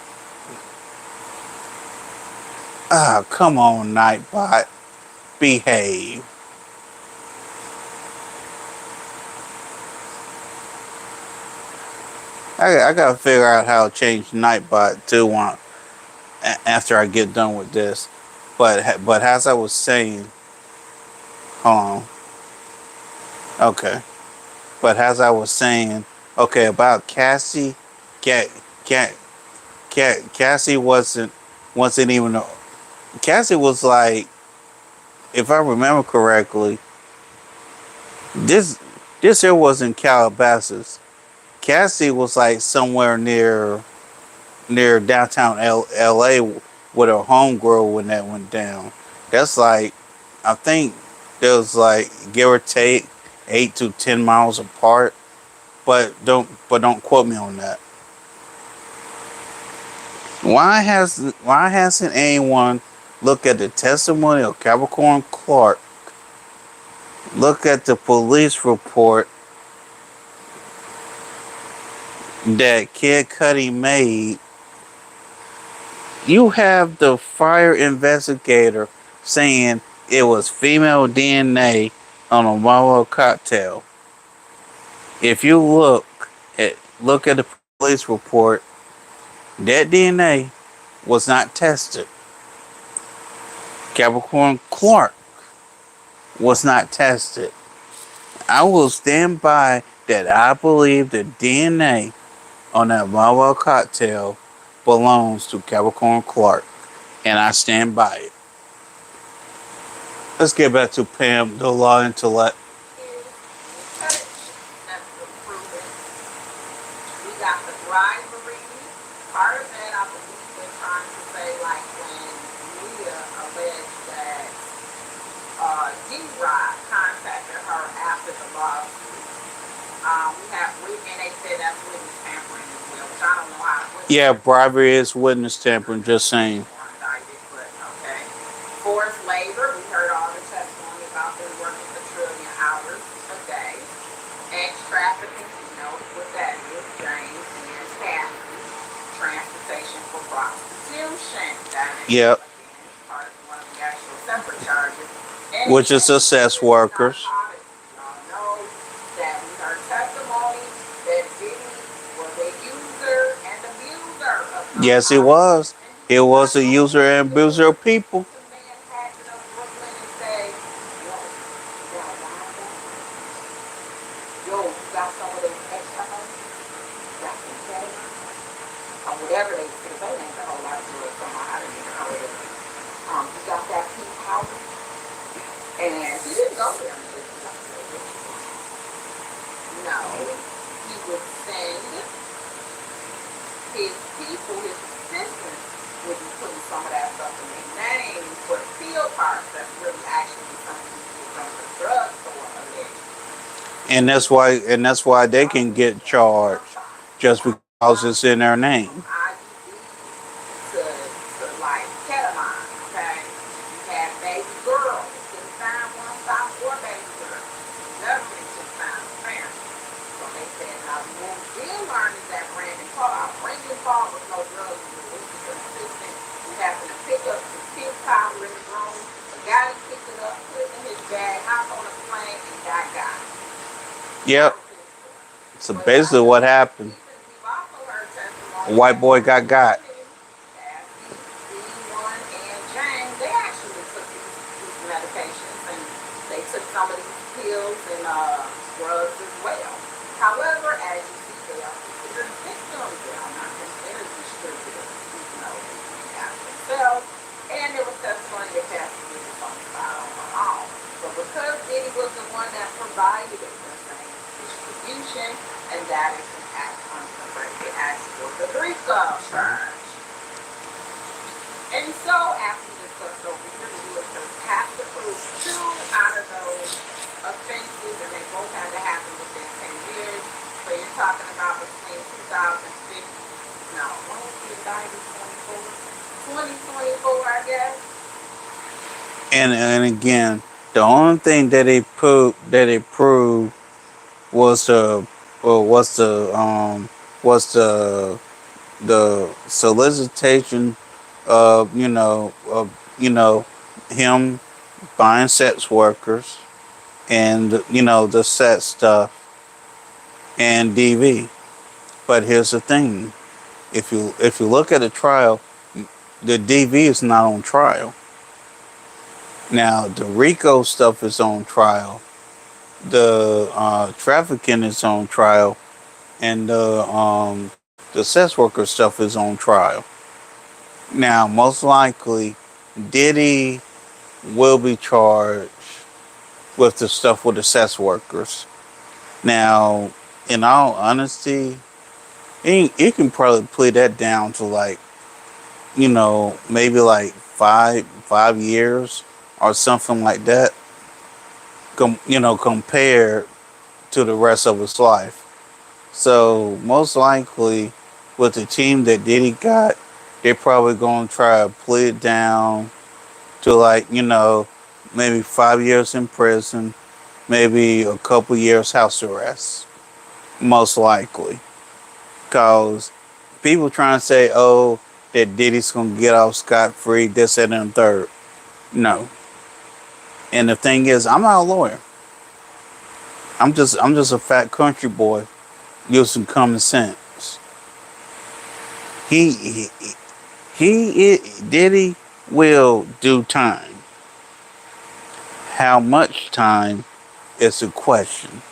come on, Nightbot, behave. I gotta figure out how to change Nightbot to one after I get done with this. But as I was saying, hold on. Okay. But as I was saying, okay, about Cassie, Cat, Cat, Cassie wasn't even. Cassie was like, if I remember correctly, this this here was in Calabasas. Cassie was like somewhere near downtown L.A. with her homegirl when that went down. That's like, I think there was like give or take 8 to 10 miles apart. But don't quote me on that. Why hasn't anyone looked at the testimony of Capricorn Clark? Look at the police report that Kid Cudi made. You have the fire investigator saying it was female DNA on a Marlboro cocktail. If you look at the police report, that DNA was not tested. Capricorn Clark was not tested. I will stand by that. I believe the DNA on that Marlboro cocktail belongs to Capricorn Clark, and I stand by it. Let's get back to Pam, the law intellect. Is we cut it. That's the proven. We got the bribery. Part of that, I believe, they're trying to say, like when Mia alleged that D-Rod contacted her after the lawsuit. And they said that's witness tampering as well, which I don't know how witness Yeah, tampering bribery is witness tampering. Just saying. or indicted, but okay. Forced labor, we heard all the testimony about them working a trillion hours a day. Ex trafficking, we know what that is, James and Kathy. Transportation for prostitution, that is Yep. again part of one of the actual separate charges. And Which is again, assess workers. narcotics. Y'all know that we heard testimony that Diddy was a user and abuser of Yes, he narcotics. was. And he He did was not a go user and abuser of people. to Manhattan or Brooklyn and say, yo, you got a line down? Yo, you got some of those extra money? Got some cash? Or whatever they say, they named a whole lot of drugs somehow. I didn't even know it. You got that pink powder? And he didn't go there and just no. He would send his people, his assistants, would be putting some of that stuff in their names, but field parts that's really actually something you get from the drugstore allegedly. And that's why they can get charged just because it's in their name. IUDs to like ketamine, okay? You had baby girls, couldn't find one stop for baby girl. Government just found the parents. So they said, now what we did learn is that Brandon Paul was no drug user. He was an assistant. He happened to pick up some pink powder in the room. The guy that picked it up, put it in his bag, hopped on a plane, and got it. That Yep. was his story. So But basically, what happened? we've also heard A testimony white that boy both got got. women, Cassie, D1, and James, they actually took these medications and they took some of these pills and drugs as well. However, as you see, they are considered victims. They are not considered distributors, even though they went after themselves. And there was testimony that Cassie did this on the side on her own. But because Diddy was the one that provided it, they're saying distribution, and that is an act unconverted. It acts for the RICO charge. And so, after we discussed over here, the U.S. does have to prove two out of those offenses, and they both had to happen within 10 years. So you're talking about between 2050, no, when was the indictment, 2024, I guess. And again, the only thing that they proved was the was the solicitation of him buying sex workers and the sex stuff and DV. But here's the thing: if you look at the trial, the DV is not on trial. Now the RICO stuff is on trial. the trafficking is on trial, and the sex worker stuff is on trial. Now, most likely, Diddy will be charged with the stuff with the sex workers. Now, in all honesty, he can probably play that down to like, maybe like five years or something like that. Compared to the rest of his life. So most likely, with the team that Diddy got, they're probably going to try to play it down to like maybe 5 years in prison, maybe a couple years house arrest. Most likely, because people trying to say, "Oh, that Diddy's going to get off scot free," this that, and the third. No. And the thing is, I'm not a lawyer. I'm just a fat country boy using common sense. He he, Diddy will do time. How much time is a question.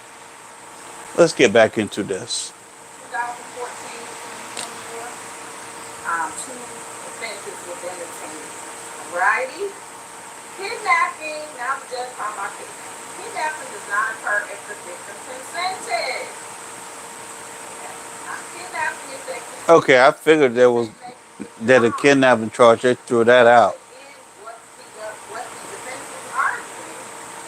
Let's get back into this. 2014 to 2024. Two offenses within the 10 years. Sobriety, kidnapping. Now I'm just talking about kidnapping. Kidnapping does not occur if the victim consented. Okay. Not kidnapping if they consent. Okay, I figured there was They make that a wrong. kidnapping charge. They threw that out. But in what the defense is arguing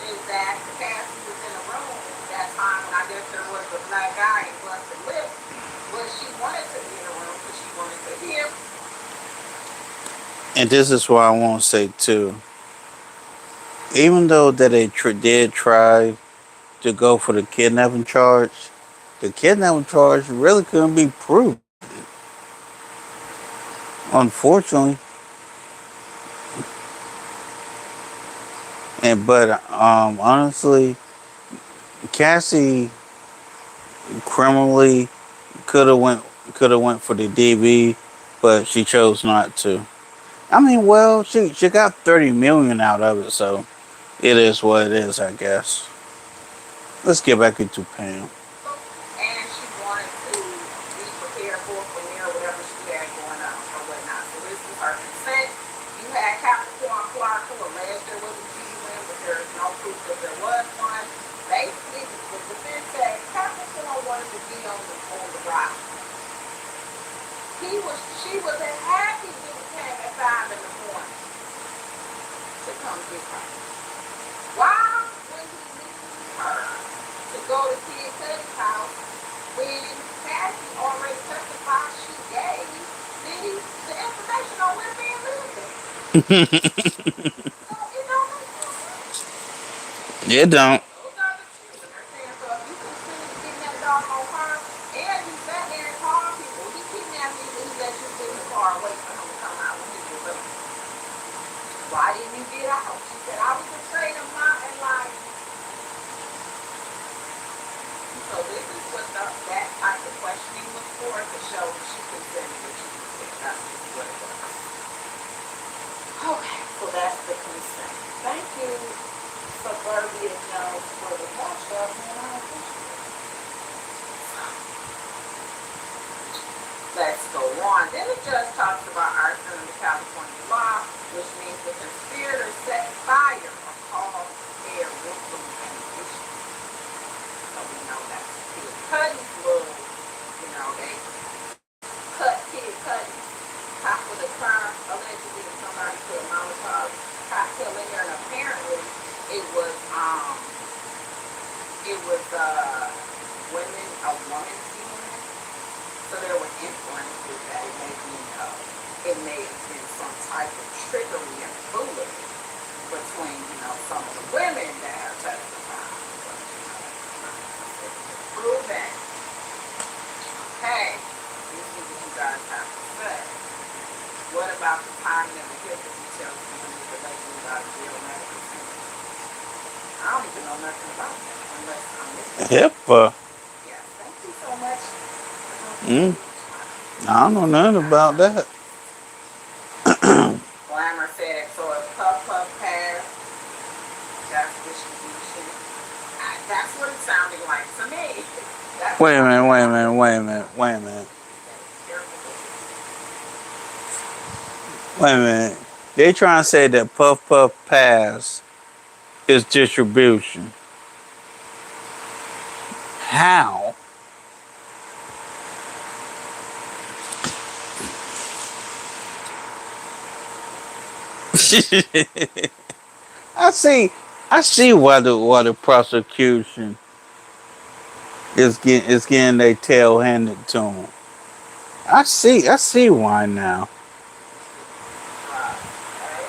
is that Cassie was in a room that time when I guess there was a black guy and busted lips, but she wanted to be in a room because she wanted to hear. And this is what I want to say too. Even though that they did try to go for the kidnapping charge really couldn't be proven. Unfortunately, and but honestly, Cassie criminally could have went for the DV, but she chose not to. I mean, well, she got 30 million out of it, so it is what it is, I guess. Let's get back into Pam. And she wanted to be prepared for a premiere, whatever she had going on or whatnot. So this is her consent. You had Capricorn Clark who alleged there was a G-Win, but there is no proof that there was one. Basically, the defense said Capricorn wanted to be on the rock. She was happy when he came at 5 in the morning to come get her. Why when he leaves her to go to Kid Cudi's house when Cassie already testified she gave Diddy the information on where being lived at? So it don't make no sense. It don't. Those are the children. They're saying so if you consider getting that dog on her and you sat there and called people, he kidnapped you and he let you sit in the car and wait for him to come out when he was up. Why didn't you get out? She said, I was afraid of my life. So this is what that type of questioning was for, to show that she consented that she was sick. That's what it was. Okay, so that's the consent. Thank you, Suburbia Jones, for the watch up, and I appreciate it. Let's go on. Then it just talks about arson under California law, which means the conspirator set fire or caused air with pollution. So we know that's Kid Cudi's little, they cut Kid Cudi top of the car, allegedly somebody put a Molotov cocktail in there, and apparently it was a woman stealing it. So there was influences that it may have been some type of trickery and foolery between, some of the women that have testified. But, prove that. Okay, this is what you guys have to say. What about the timing of the HIPAA details when the lady got a jail medical center? I don't even know nothing about that unless I'm missing. HIPAA. Yeah, thank you so much. Mm, I don't know nothing about that. Glamour said, so if Puff Puff passed, that's distribution. That's Wait a minute, wait a minute, wait a minute, wait a minute, Okay, careful what you wait a minute. They trying to say that Puff Puff Pass is distribution. How? I see. I see why the prosecution is getting their tail handed to them. I see why now. right. Okay.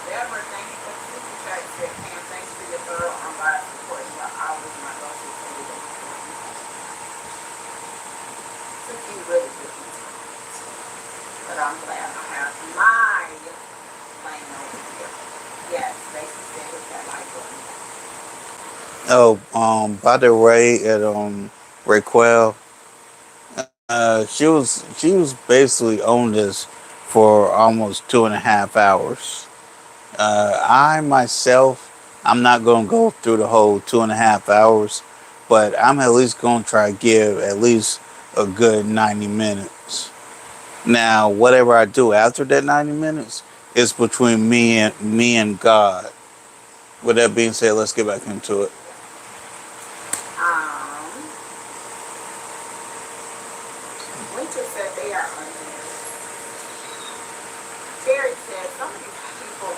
Deborah, thank you for the super chat. You said, Pam, thanks for your thorough, unbiased report. You are always my go-to candidate for information. Took you really took me tonight. But I'm glad I have my lane over here. Yes, Stacy said hit that like button. Oh, by the way, at Raquel, she was basically on this for almost 2.5 hours. I myself, I'm not gonna go through the whole 2.5 hours, but I'm at least gonna try to give at least a good 90 minutes. Now, whatever I do after that 90 minutes is between me and God. With that being said, let's get back into it. Um, Winter said they are unmarried. Terry said some of these people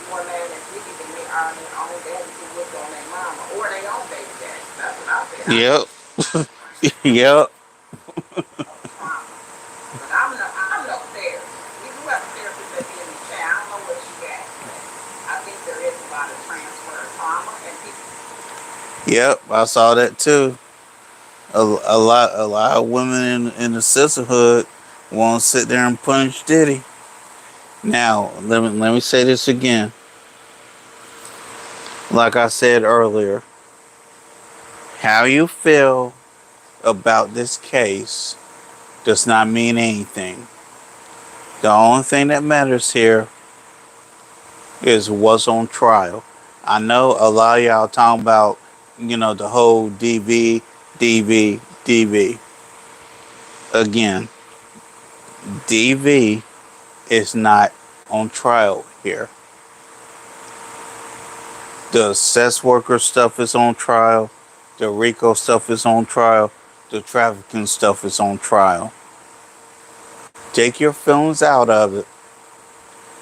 more mad at Diddy than they are their own daddy who looked on their mama or their own baby daddy. That's what I said. I Yep. think Yep. of trauma. But I'm no therapist. We do have a therapist at the end of the chat. I don't know what she got, but I think there is a lot of transfer of trauma and people. Yep. I saw that too. A lot of women in the sisterhood won't sit there and punish Diddy. Now, let me say this again. Like I said earlier, how you feel about this case does not mean anything. The only thing that matters here is what's on trial. I know a lot of y'all talking about, the whole DV. Again, DV is not on trial here. The sex worker stuff is on trial. The RICO stuff is on trial. The trafficking stuff is on trial. Take your feelings out of it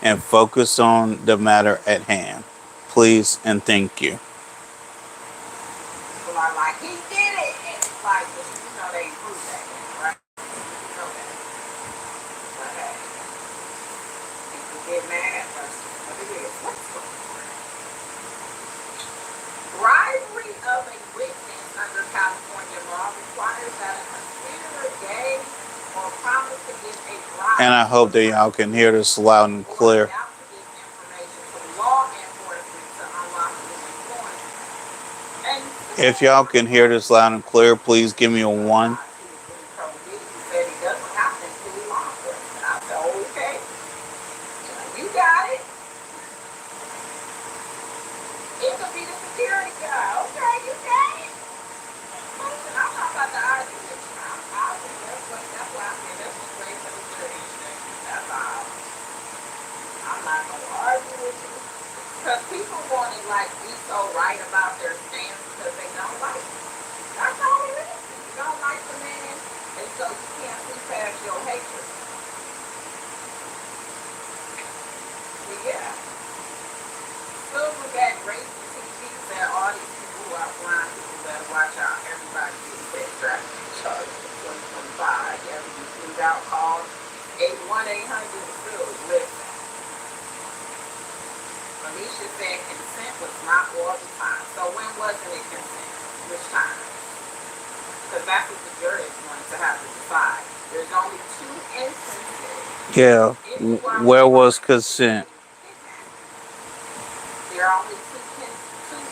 and focus on the matter at hand. Please and thank you. People are like, he did it, and it's like, but you do know they ain't proved that yet, right? You do know that. But hey, people get mad versus what it is. What's going on? Bribery of a witness under California law requires that a considerer gave or promised to give a And bribe I to a hope that y'all person can hear this loud and or clear. about to give information to law enforcement to unlawfully influence them. And If said y'all can hear this loud and clear, please give me a one. guys who was really pro Diddy who said he doesn't have to include law enforcement. I said, okay, you got it. It could be the security guy. Okay, you got it. Listen, I'm not about to argue with you. That's why I said that's just way for the jury. That's all. I'm not gonna argue with you. Because people want to like be so right about their stance because they don't like it. That's all it is. You don't like the man, and so you can't see past your hatred. But yeah, Silverback Racing TV said all these people who are blind people better watch out. Everybody gets that traffic charge for 2025. Every news out called 81800 listen. Alicia said consent was not all the time. So when wasn't it consent? Which time? Because that's what the jury is going to have to decide. There's only two instances. Yeah, If you are where was warned, consent? kidnapping. There are only two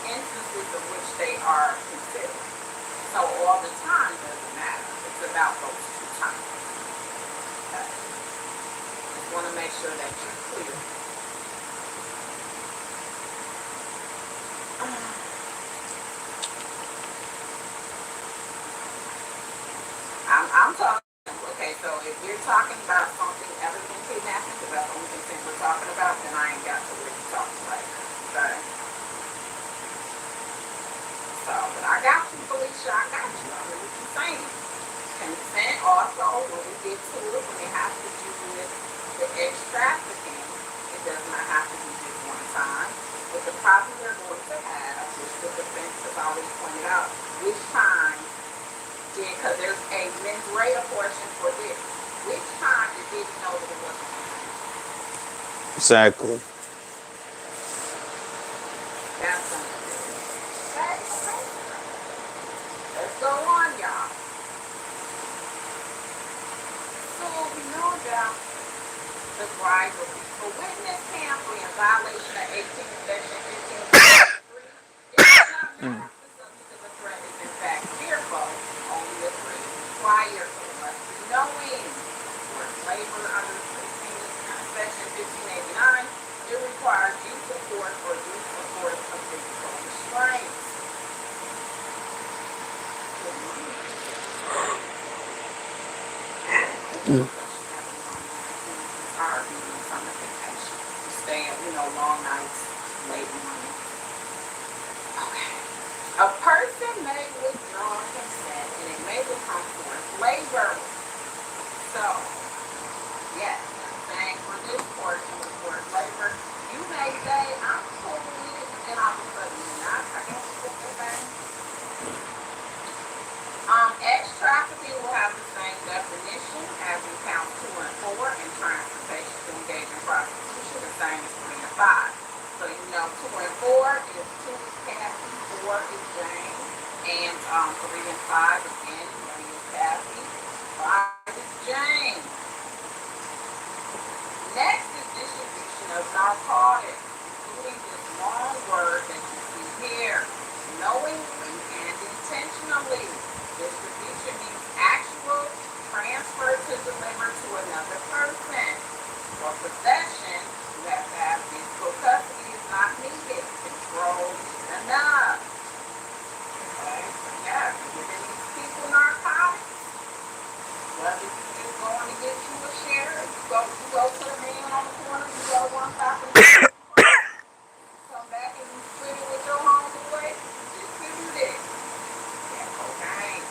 instances in which they are considered. So all the time doesn't matter. It's about those two times. Okay. Just want to make sure that you're clear. I'm talking, okay, so if you're talking about something other than kidnapping, because that's the only consent we're talking about, then I ain't got to really talk right now. Okay? So, but I got you, Felicia, I got you. I hear what you're saying. Consent also, when we get to it, when it has to do with the extravagant, it does not have to be just one time. But the problem they're going to have, which the defense has always pointed out, which time did, because there's a mens rea portion for this, which time did Diddy know that it wasn't consensual? Exactly. That's going to be it. Okay, okay. Let's go on, y'all. So we know about the bribery. For witness tampering in violation of 18 section 15.3, it does not matter if the subject of the threat is in fact fearful, only the threat is required, so it must be knowing. For labor under 15, section 1589, it requires use of force or use of force of physical restraint. Are being on vacation. You stay at, long nights, late morning. Okay. A person may withdraw consent and it may become forced labor. So, yes, I'm saying for this portion of forced labor, you may say, I'm cool with it, and then all of a sudden you're not. I guess you get the thing. Ex-trafficking will have the same definition as in counts 2 and 4, and transportation to engage in prostitution, the same as 3 and 5. So 2 and 4 is 2 is Kathy, 4 is Jane, and 3 and 5 again, 3 is Kathy, 5 is Jane. Next is distribution of narcotics, including this long word that you see here, knowingly and intentionally. Distribution means actual transfer to deliver to another person. For possession, you have to have physical custody is not needed. Control is enough. Okay, so yeah, if you're giving these people narcotics, whether you just going to get you a share, you go to the man on the corner, you go one stop and come back and you split it with your homeboy, distribute it. Yeah, cocaine.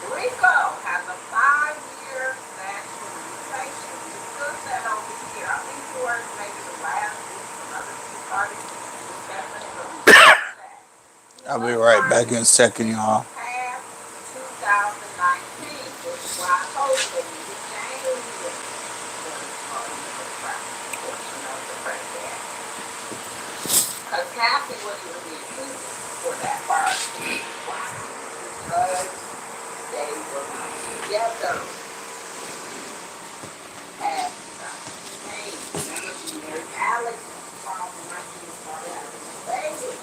RICO has a 5-year statute of limitation. We discussed that over here. I think towards maybe the last week, some other people started discussing it, but we discussed that. You I'll be must right find back in a second, conviction y'all. past 2019. This is why I told you they needed January for the trafficking portion of the credit. Because Kathy wasn't even being sued for that part. Why? Because they were not together. As hey, remember she married Alex from when she started having a baby.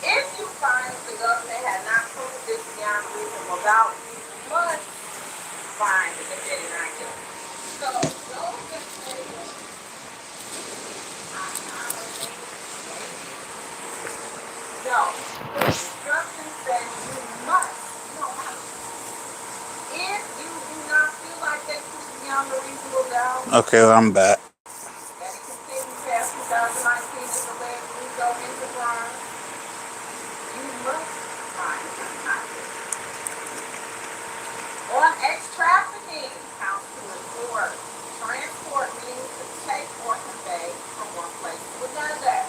If you find that the government had not proved this beyond reasonable doubt, you must find that they did not kill. So those that say that no, the instruction says you must. You don't have to. If you do not feel like they proved beyond a reasonable doubt, Okay, well, I'm back. that it continues past 2019 is alleged RICO enterprise, you must find them not guilty. On ex-trafficking, counts 2 and 4, transport means to take or convey from one place to another.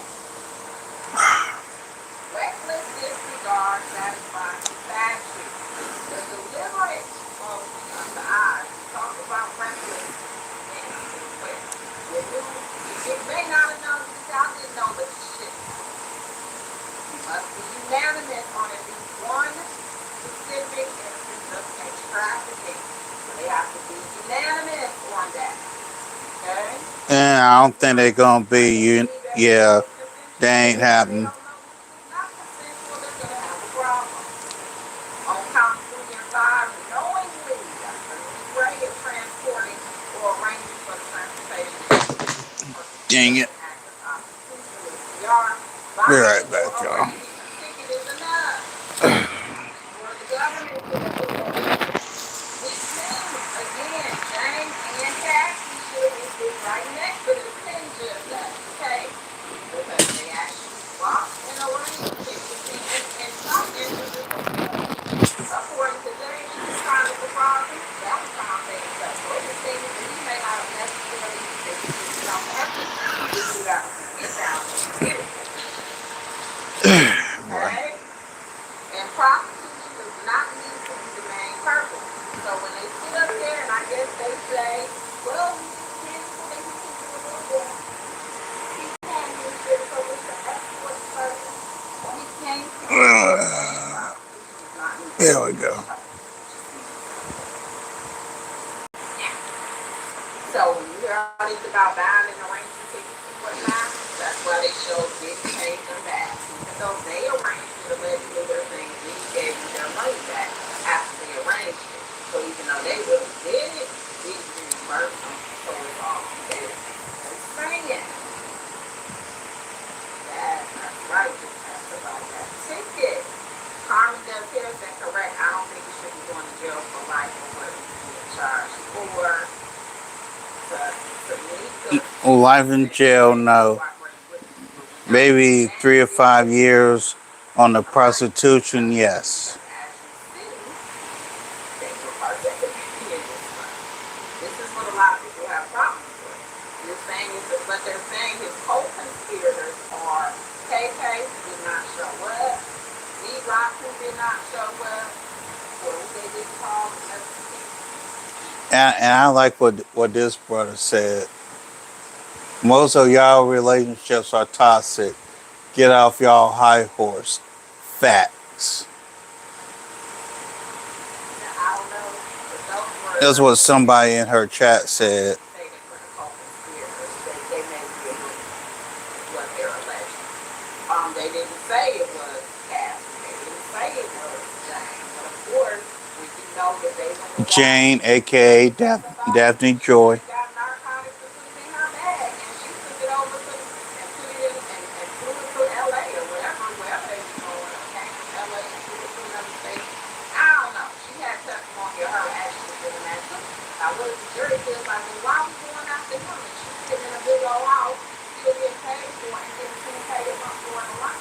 Reckless disregard satisfies the statute. The deliberate closing of the eyes. Talk about reckless and quick. You may not have known this, y'all didn't know, but you should. You must be unanimous on at least one specific instance of trafficking. So they have to be unanimous on that. Okay? And I don't think they're gonna be you. Yeah, they ain't If they happening. don't know this is not consensual, they're going to have a problem. On count 3 and 5, knowingly, that's the right of transporting or arranging for the transportation Dang such it. an act of constitutionalism. We are Be buying right it for back, a y'all. race. A ticket is enough for the government to afford. Which means, again, James and Cassie should have been sitting right next to this ninja of nuts, okay? Because they actually swapped and arranged tickets. In some instances, according to James, she was trying to defraud him. That was found things up. Those are things that he may not have necessarily ever figured out to get down there and get it there. Right. Okay? And prostitution does not need to be the main purpose. So when they sit up there and I guess they say, well, we just can't say we can do a little bit. He came in here so it's an escort service. We can't say prostitution does not need to be There the we main go. purpose. Just need to say that. So when you hear all this about buying and arranging tickets and whatnot, that's why they showed Diddy paid them back. Even though they arranged it allegedly their thing, Diddy gave them their money back after they arranged it. So even though they really did it, Diddy reimbursed them. So it's all fair. Just saying. That's right. Just ask about that ticket. Carmen does hit us and correct. I don't think you should be going to jail for life for what he's being charged for. Life in jail, no. Maybe 3 or 5 years on the prostitution, yes. They were participating in this money. This is what a lot of people have problems with. You're saying is that what they're saying his co-conspirators are KK who did not show up, D-Rock who did not show up, or who they didn't call And I like what this brother said. Most of y'all relationships are toxic. Get off y'all high horse. Facts. I don't know, but those words That's what somebody in her chat said. say they were the co-conspirators. They may be agreeing with what they're alleging. They didn't say it was Cassie. They didn't say it was Jane. But of course, when you know that they went and Jane, got aka Daphne Joy. got narcotics and put it in her bag, and she took it over to and put it in and flew it to LA or wherever they were going. Came from LA and flew it to another state. I don't know. She had testimony of her actually doing that too. Now, what if the jury feels like, well, why are we going after him? And she's sitting in a big old house, still getting paid for it, and getting 10K a month for it a month.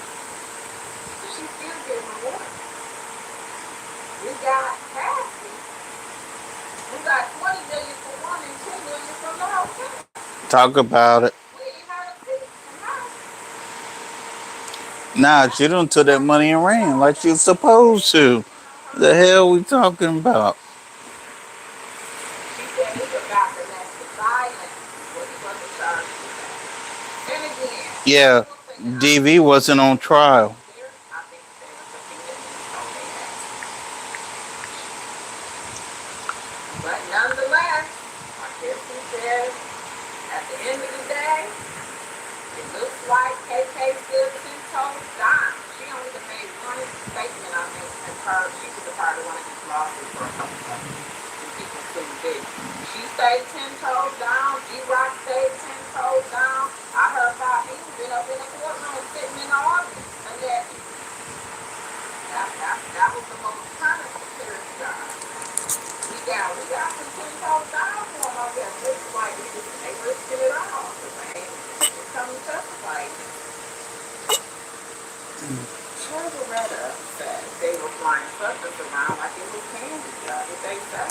So she's still getting rewarded. We got Cassie, who got 20 million for one and 2 million from the hotel. Talk about it. We ain't heard a peep from her. Nah, she done took that money and ran like she was supposed to. The hell we talking about? She said it's about domestic violence, but he wasn't charged with that. And again, I Yeah, will say that I don't DV think the wasn't on state was trial. there. I think the state was subpoenaed and told they had to. But nonetheless, like Kirsten says, at the end of the day, it looks like KK still 10 toes down. She only made one statement, I think, since she was a part of one of these lawsuits for a couple of months. And people sued Diddy. She stayed 10 toes down. D-Rock stayed 10 toes down. I heard about him been up in the courtroom sitting in the audience. Allegedly. That was the most current security guard. We got some 10 toes down for him, I guess. Looks like they risking it all. Because they ain't coming to testify. Loretta said they were flying substance around like it was candy. Did they say?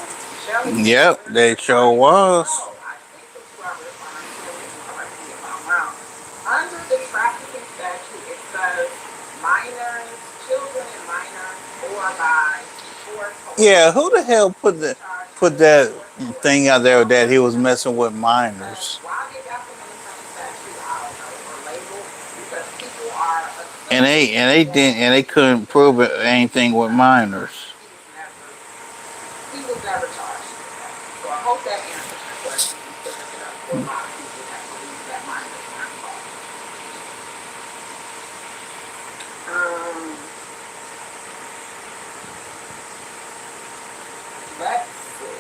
Shelly said, Yep, they sure was. I think it's who I'm referring to, and you can correct me if I'm wrong. Under the trafficking statute, it says minors, children and minors, or by force, Yeah, coercion, who the hell put that thing out there that he was messing with minors? why they got them in the same statute, I don't know, or label, because people are And assuming they didn't and they couldn't prove anything with minors. he was never charged with that. So I hope that answers your question. You cleared it up for a lot of people that believe that minors weren't charged. Let's see.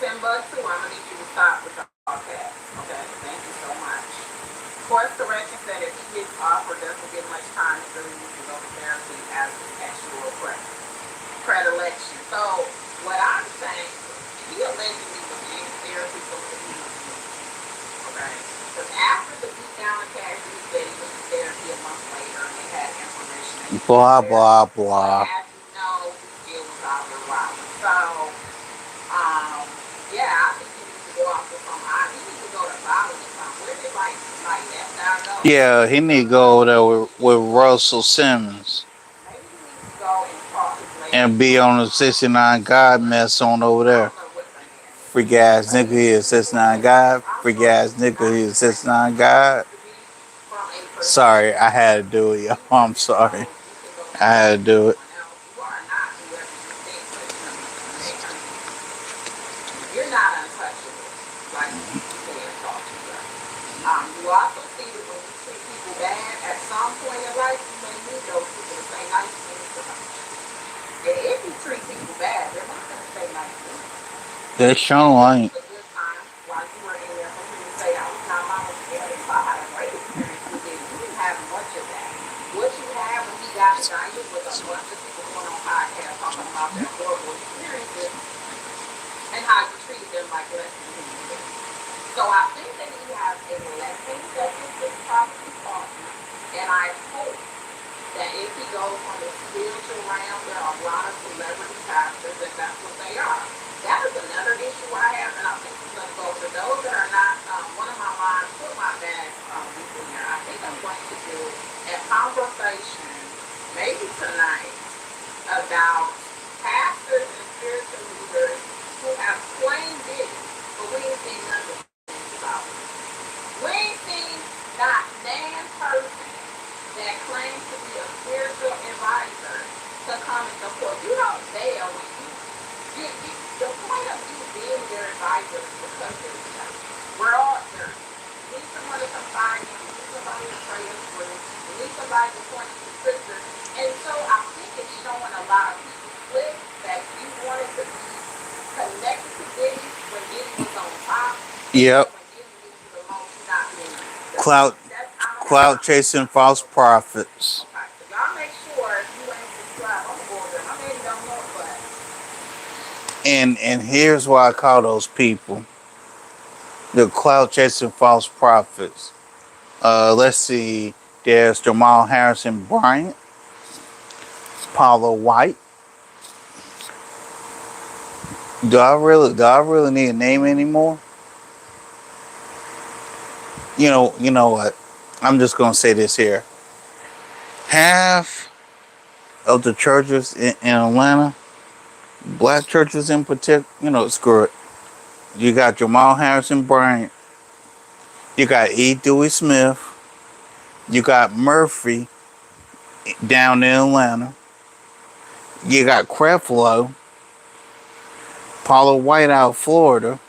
Timbuktu, I'm gonna need you to stop with all that. Okay, thank you so much. Course correction said if he gets off or doesn't get much time, he really needs to go to therapy as his actual predilection. So what I'm saying, he allegedly was in therapy for when he was moving. Okay. Because after the beat down of Cassie, he said he went to therapy a month later and they had information that he went to Blah therapy. blah But blah. as you know, he still was out there wilding. So, um, yeah, I think he needs to go off with some he needs to go to Bali or something. Where did like that guy go? Yeah, he need to go over there with Russell Simmons Maybe he needs to go and talk his lady and be through on the 69 God mess on over I there. don't know what the man needs Freak to do, ass but nigga, he he needs is to do 69 therapy. God. I'm Freak sure ass he's nigga, not he is depressed. He 69 just God. needs to be from a Sorry, I perspective had to do it, yo. you I'm can sorry. you can go I talk had to to do it. someone else. You are not whoever you think, but they you're not untouchable. Like you said, talk to her. You also see that when you treat people bad, at some point in life, you may need those people to say nice things to them. And if you treat people bad, they're not going to say nice things to them. That And show this ain't. is a good time while you were in there for him to say, I was not mama scared. So I had a great experience with it. You didn't have much of that. What you had when he got indicted was a bunch of people going on podcasts talking about their horrible experiences and how you treated them like less than human beings. So I think that he has a lesson that this has probably taught him. And I hope that if he goes on the spiritual realm, there are a lot of celebrity pastors, and that's what they are. That is another issue I have, and I think I'm going to go for those that are not. One of my moms put my dad's link in there. I think I'm going to do a conversation, maybe tonight, about pastors and spiritual leaders who have claimed Diddy, but we ain't seen none of the things about it. We ain't seen not nan person that claims to be a spiritual advisor to come and support. You don't fail when you the point of you being their advisor is because you're church. We're all church. You need someone to confide in. You need somebody to pray us through. You need somebody to point you to scripture. And so I think it's showing a lot of people click that you wanted to be connected to Diddy when Diddy was on top, and then Yep. when Diddy needs you the most, you're not being there. Clout, That's I'm gonna have clout conversations chasing about that a false little bit later. prophets. Okay, so y'all make sure if you ain't subscribed, I'm gonna go over there. My baby don't know it, but And here's why I call those people the clout chasing false prophets. Let's see. There's Jamal Harrison Bryant, Paula White. Do I really need a name anymore? You know what? I'm just gonna say this here. Half of the churches in Atlanta, black churches in particular, screw it. You got Jamal Harrison Bryant, you got E. Dewey Smith, you got Murphy down in Atlanta, you got Creflo, Paula White out Florida.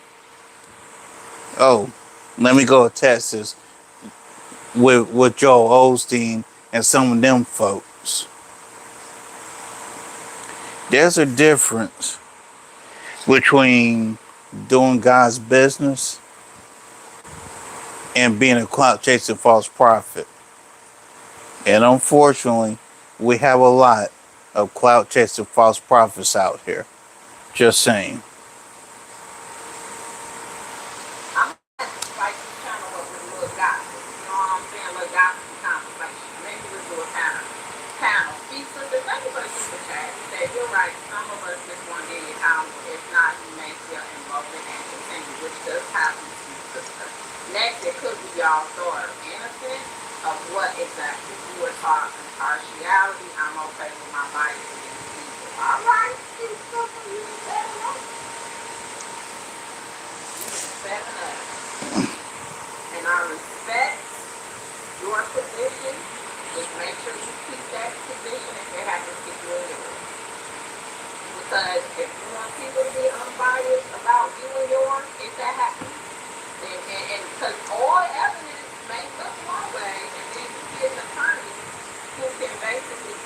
Oh, let me go to Texas with Joel Osteen and some of them folks. There's a difference between doing God's business and being a clout chasing false prophet. And unfortunately, we have a lot of clout chasing false prophets out here. Just saying. I'm gonna have to spice this channel up with a little gossip. You know what I'm saying? A little gossipy conversation. Maybe we'll do a panel. Speak Sister, thank you for the super chat. He said, you're right. Some of us just want to get accountable. If not, he may feel involved and continue, which does happen to you, sister. Next, it could be y'all daughter. Innocent of what exactly you were taught. Impartiality. I'm okay with my bias against people. All right, sister, you done said enough. You done said enough. And I respect your position. Just make sure you keep that position if it happens to you and yours. Because if you want people to be unbiased about you and yours, if that happens, then and because all evidence may look one way, and then you get an attorney who can basically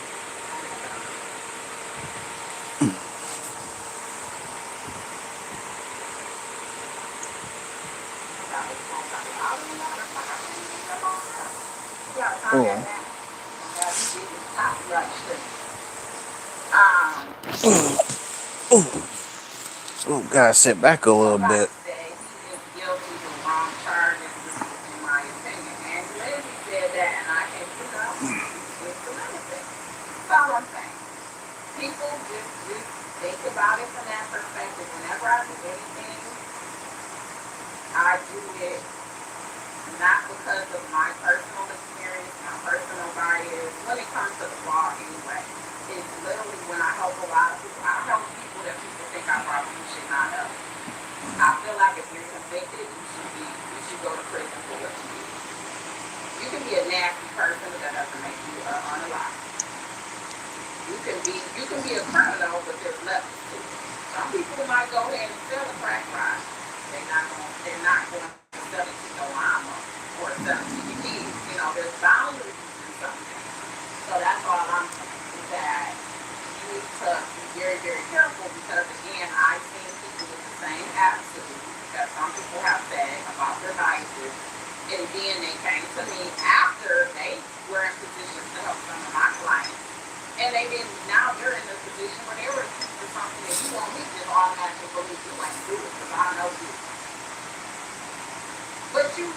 this phone company. I don't even know what the fuck I should use your phone now. You gotta calm that Oh, down. Don't have me getting copyright straight. Um, oh, gotta sit back a little Somebody bit. said he is guilty of wrong charges, in my opinion. And Lizzie said that, and I can, it's the limit thing. That's all I'm saying. People just think about it from that perspective. Whenever I do anything, I do it not because of my personal experience, my personal bias, when it comes to the law anyway. It's literally when I help a lot of people. I help people that people think I probably should not help. I feel like if you're convicted, you should go to prison for what you did. You can be a nasty person, but that doesn't make you unalive. You can be a criminal, but there's levels to it. Some people might go ahead and sell a crack rock. They're not going to sell it to your mama or sell it to your kids. There's boundaries in some things. So that's all I'm saying is that you need to be very, very careful because again, I've seen people with the same attitude that some people have said about their biases. And then they came to me after they were in positions to help some of my clients. And they didn't, now they're in a position where they were accused of something that you want me to just automatically believe you ain't do it because I know you. But you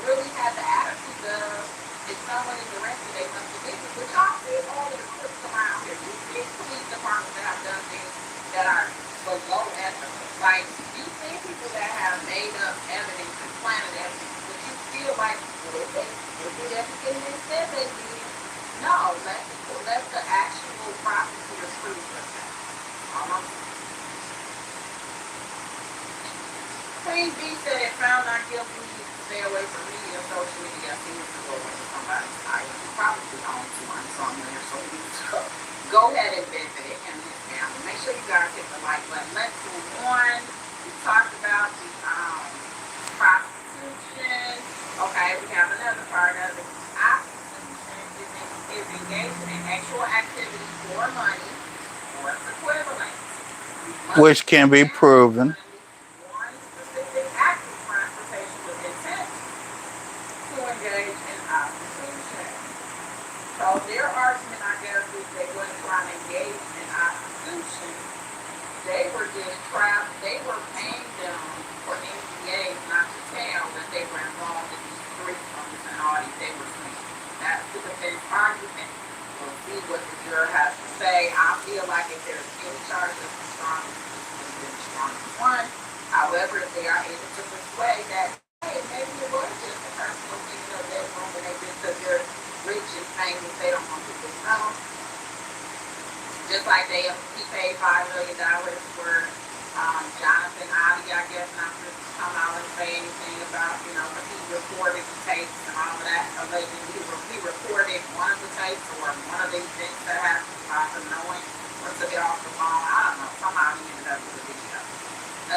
really had the attitude of if someone is arrested, they must have did it. But y'all see all of the clips around here. You see police departments that have done things that are below ethical. Like, you see people that have made up evidence and planted evidence, but you feel like, well, if they everything they said they did, no, let the actual prosecutor prove herself. Queen B said it found not guilty, needs to stay away from media, social media, seems to go into somebody's island. He probably owns one somewhere, so he needs to go ahead and visit it and his family. Make sure you guys hit the like button. Let's move on. We talked about the prostitution. Okay, we have another part of it. Prostitution is engaging in sexual activity for money or its equivalent. Which can be proven. One specific act of transportation with intent to engage in prostitution. So their argument, I guess, is they weren't trying to engage in prostitution. They were just trapped. They were paying them for NCAs not to tell that they were involved in these street runs and all these they were seeing. That's the defense argument. We'll see what the juror has to say. I feel like if there's any charges, the strongest would have been the strongest one. However, if they are able to persuade that, hey, maybe it was just a personal thing of their room and they just because they're rich and famous, they don't want people to know. Just like he paid $5 million for Jonathan Ivy, I guess, not to come out and say anything about, because he reported the tapes and all of that. Allegedly, he reported one of the tapes or one of the events that happened about him knowing or took it off the phone. I don't know. Somehow he ended up with a video,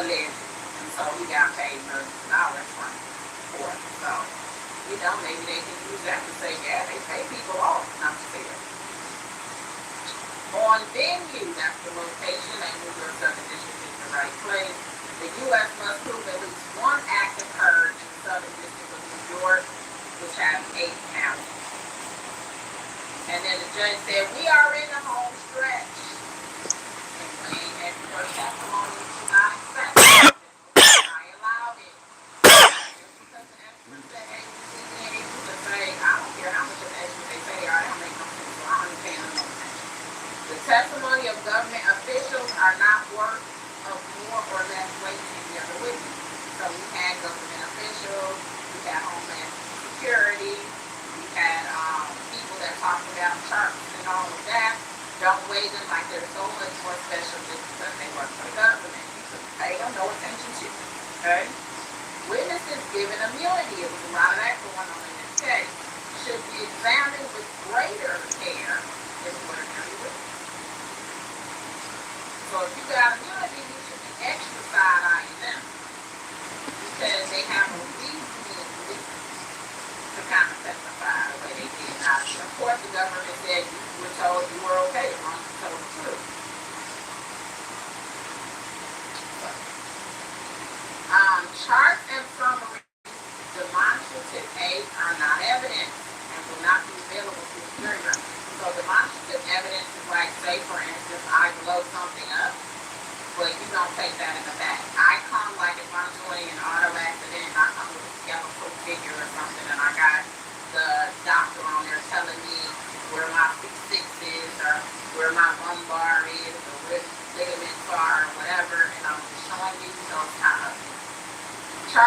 allegedly. And so he got paid millions of dollars for it. So, maybe they can use that to say, yeah, they pay people off. Not to say that. On venue, that's the location, and New York Southern District is the right place. The U.S. must prove at least one act occurred in the Southern District of New York, which has 8 counties. And then the judge said, we are in the home stretch. And Wayne had her testimony to not accept it. I allowed it. Just because the expert said A, B, C, D, and E, to say, I don't care how much of the expert they say they are, they don't make no sense, so I don't even pay them no attention. The testimony of government officials are not worth of more or less weight than the other witnesses. So we had government officials, we had Homeland Security, we had people that talked about charts and all of that. Don't weigh them like they're so much more special just because they work for the government. You could pay them no attention to. Okay? Witnesses given immunity. It was a lot of that going on in this case. Should be examined with greater care than ordinary witnesses. So if you got immunity, you should be extra side-eyeing them because they have a reason to kind of testify the way they did. Now, of course, the government said you were told you were okay as long as you told the truth. Charts and summaries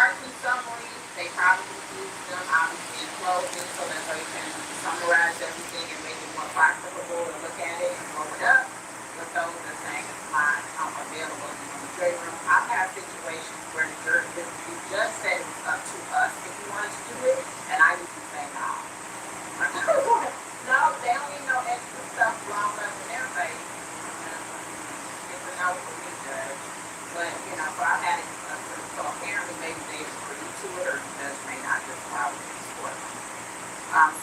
charts and summaries, they probably use them obviously in closing so that they can summarize everything and make it more practicable to look at it and blow it up. But those are saying it's not available in the jury room. I've had situations where the judge said it was up to us if we wanted to do it, and I used to say no. No, they don't need no extra stuff blown up in their face. It's a no for me, Judge. But, so I had it, so apparently maybe they agreed to it or the judge may not just allow it to be scored.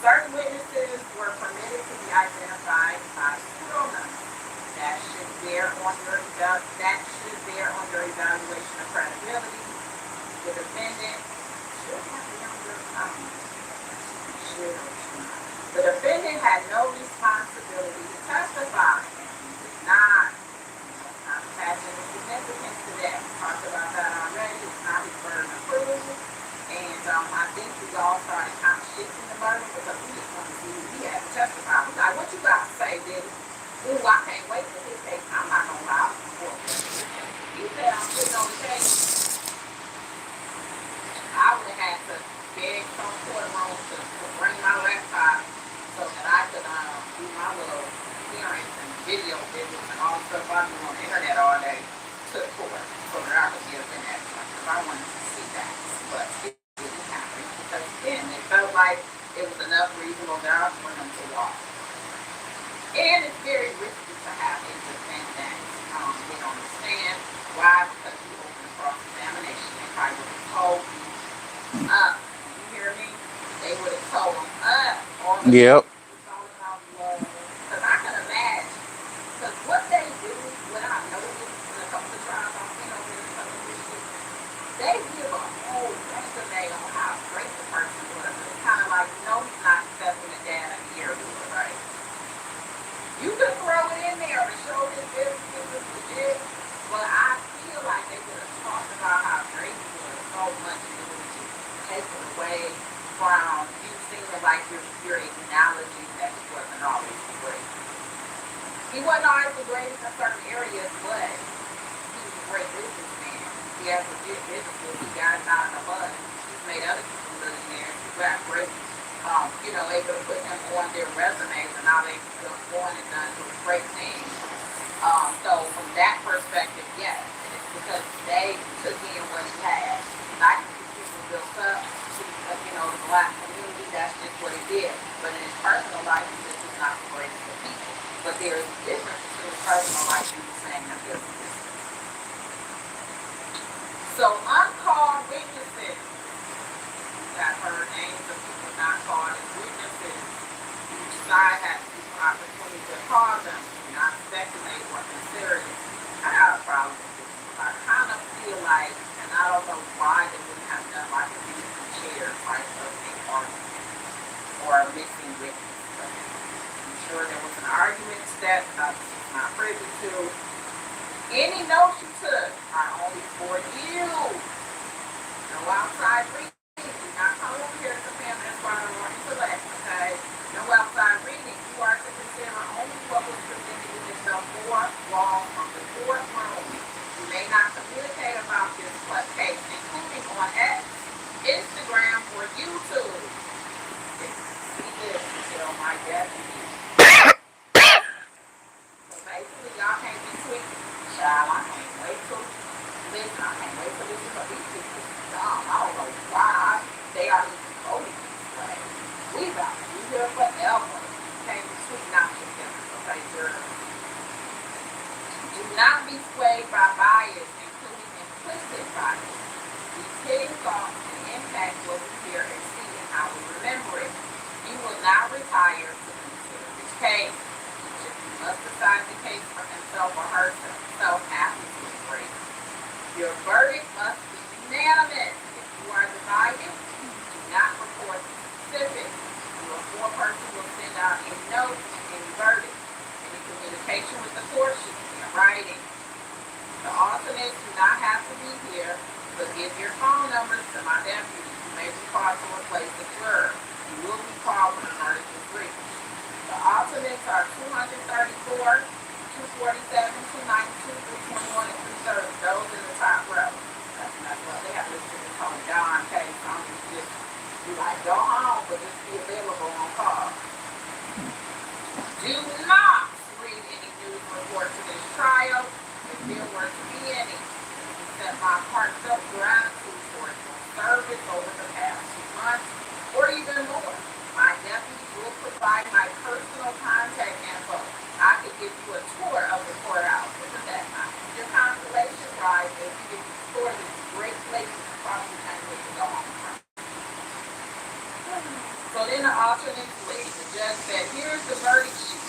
Certain witnesses were permitted to be identified by pseudonyms that should bear on your evaluation of credibility. The defendant should have younger should or should not. The defendant had no responsibility to testify, and he did not. Not attaching any significance to that. We talked about that already. It's not his burden of proof. And I think we all started kind of shifting the burden because we just want to see who he had to testify. We're like, what you got to say, Diddy? Ooh, I can't wait for his case. I'm not going to lie. He said I'm sitting on the case. I would have had to beg some courtroom to bring my laptop so that I could do my little appearance and video visits and all the stuff I do on the internet all day to the court so that I could give them that because I wanted to see that. But it didn't happen because then they felt like it was enough reasonable doubt for them to walk. And it's very risky to have a defendant get on the stand. Why? Because you open a cross-examination. They probably would have told you up. You hear me? They would have told them up. Yep. It's all about love. Because I can imagine. Because what they do, what I noticed in a couple of trials I've seen over in some of this shit, they give a whole resume on how great the person was. It's kind of like, he's not accepting the data here, right? You could throw it in there to show this business is legit, but I feel like they would have talked about how great he was so much and it would have just taken away from you seeming like you're acknowledging that he wasn't always great. He wasn't always the greatest in certain areas, but he was a great businessman. He has legit businesses. He got it out of the mud. He's made other people millionaires. He got great, able to put him on their resumes and now they've gone and done some great things. So from that perspective, yes, it's because they took in what he had. Not people built up, the black community, that's just what he did. But in his personal life, this is not the greatest of people. But there is a difference between his personal life and you saying that there's a difference. So uncalled witnesses. I've heard names of people not called as witnesses. Each side has equal opportunity to call them, not speculate or consider it. I have a problem with this. I kind of feel like, and I don't know why they wouldn't have done like a musical chair type of a argument or a missing witness. But I'm sure there was an argument to that I was not privy to. Any notes you took are only for you. No outside reading. Do not come over here to family that's why I don't want you to laugh, okay? No outside reading. You are to consider only what was presented in the wall from the courtroom. You may not communicate about this case, including on X, Instagram, or YouTube. See this until my death is. So basically, y'all can't be tweaking. Child, I can't wait till listen. I can't wait till this is these people. I don't know why they are even voting this way. We about to be here forever. Can't be sweet not to them. Okay, girl. Do not be swayed by bias, including implicit bias. These hidden thoughts and impact what we hear and see and how we remember it. You will not retire to consider this case. Each of you must decide the case for himself or herself after this break. Your verdict must be unanimous. If you are divided, do not report specifics. Your foreperson will send out a note and any verdict. Any communication with the court should be in writing. The alternates do not have to be here, but give your phone numbers to my deputy. You may be called to replace the juror. You will be called when the verdict is reached. The alternates are 234, 247, 292, 321, and 330. Those in the top row. That's what they have listed in the Be like, go home, but just be available on call. Do not read any news reports of this trial. If there were to be any, accept my heartfelt gratitude for your service over the past 2 months, or even more. My deputies will provide my personal contact info. I could give you a tour of the courthouse. Isn't that nice? Your consolation prize is you get to explore these great places across the country to go home from. So then the alternate plea, the judge said, here's the verdict sheet.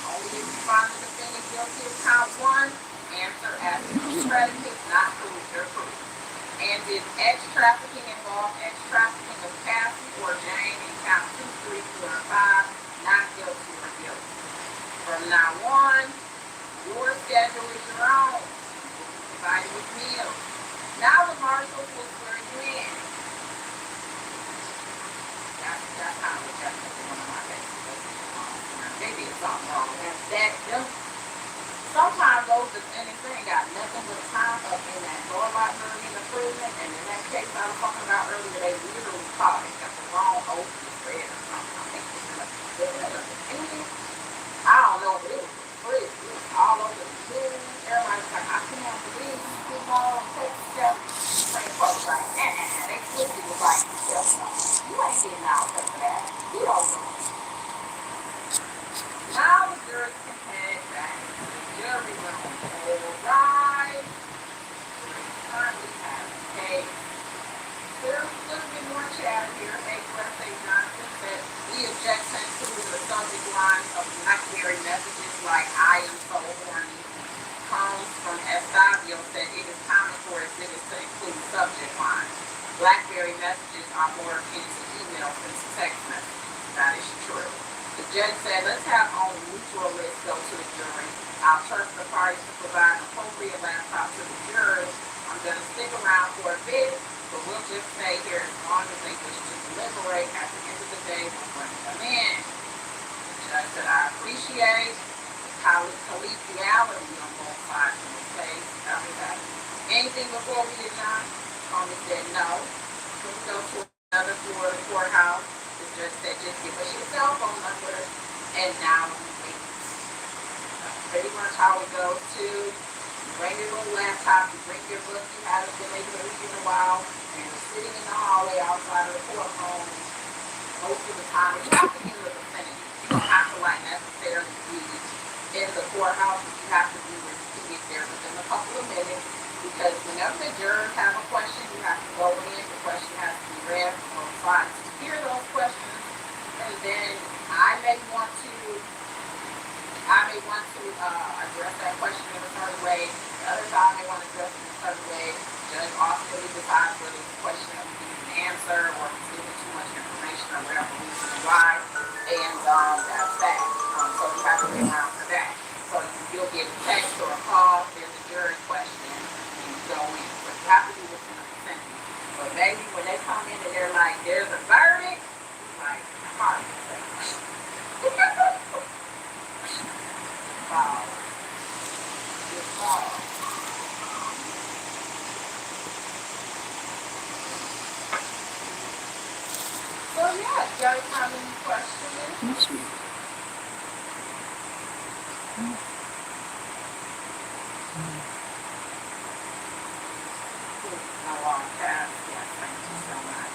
Only if you find the defendant guilty of count one, answer as to predicates not proved or proved. And did X trafficking involve X trafficking of Cassie or Jane in count 2, 3, 4, and 5, not guilty or guilty. From now on, your schedule is your own. You will be provided with meals. Now the marshals will swear you in. That's kind of what that's one of my basic. They did something wrong. And them sometimes those defendants they ain't got nothing but time up in that door library in the prison. And in that case I was talking about earlier, they literally caught it. Got the wrong open thread or something. I think it was like I don't know, but it was free. It was all over the news. Everybody's like, I can't believe you know, take steps. Same folks like, they quickly was like, you ain't getting out of that. You don't know. Now the jurors can head back to the jury room. All right. Jury currently has a case. There's a little bit more chatter here. A. Johnson said we object to the subject line of BlackBerry messages like I am so horny. Combs from Estavio said it is common for exhibits to include subject lines. BlackBerry messages are more akin to emails than to text messages. That is true. The judge said, let's have only neutral lists go to the jury. I'll trust the parties to provide an appropriate laptop to the jurors. I'm going to stick around for a bit, but we'll just stay here as long as they wish to deliberate. At the end of the day, we'll bring them in. The judge said, I appreciate collegiality on both sides of the case. Everybody. Anything before we adjourn? Tommy said no. Can we go to another floor of the courthouse? The judge said just give us your cell phone number and now we wait. That's pretty much how it goes too. You bring your little laptop, you bring your book, you haven't been able to read in a while, and you're sitting in the hallway outside of the courtroom most of the time. You have to be in the vicinity. You don't have to like necessarily be in the courthouse, but you have to be where you can get there within a couple of minutes. Because whenever the jurors have a question, you have to go in. The question has to be read from both sides to hear those questions, and then I may want to address that question in a certain way. The other side may want to address it in a certain way. The judge ultimately decides whether it's a question that we need an answer or if it's giving too much information or whatever reason why. And that's that. So you have to be around for that. So you'll get a text or a call. There's a jury question. Go in. So you have to do this in a sentence. But maybe when they come in and they're like, there's a verdict, like, hard to say. Wow. Good call. So yeah, you guys have any questions? No long pass. Yes, thank you so much.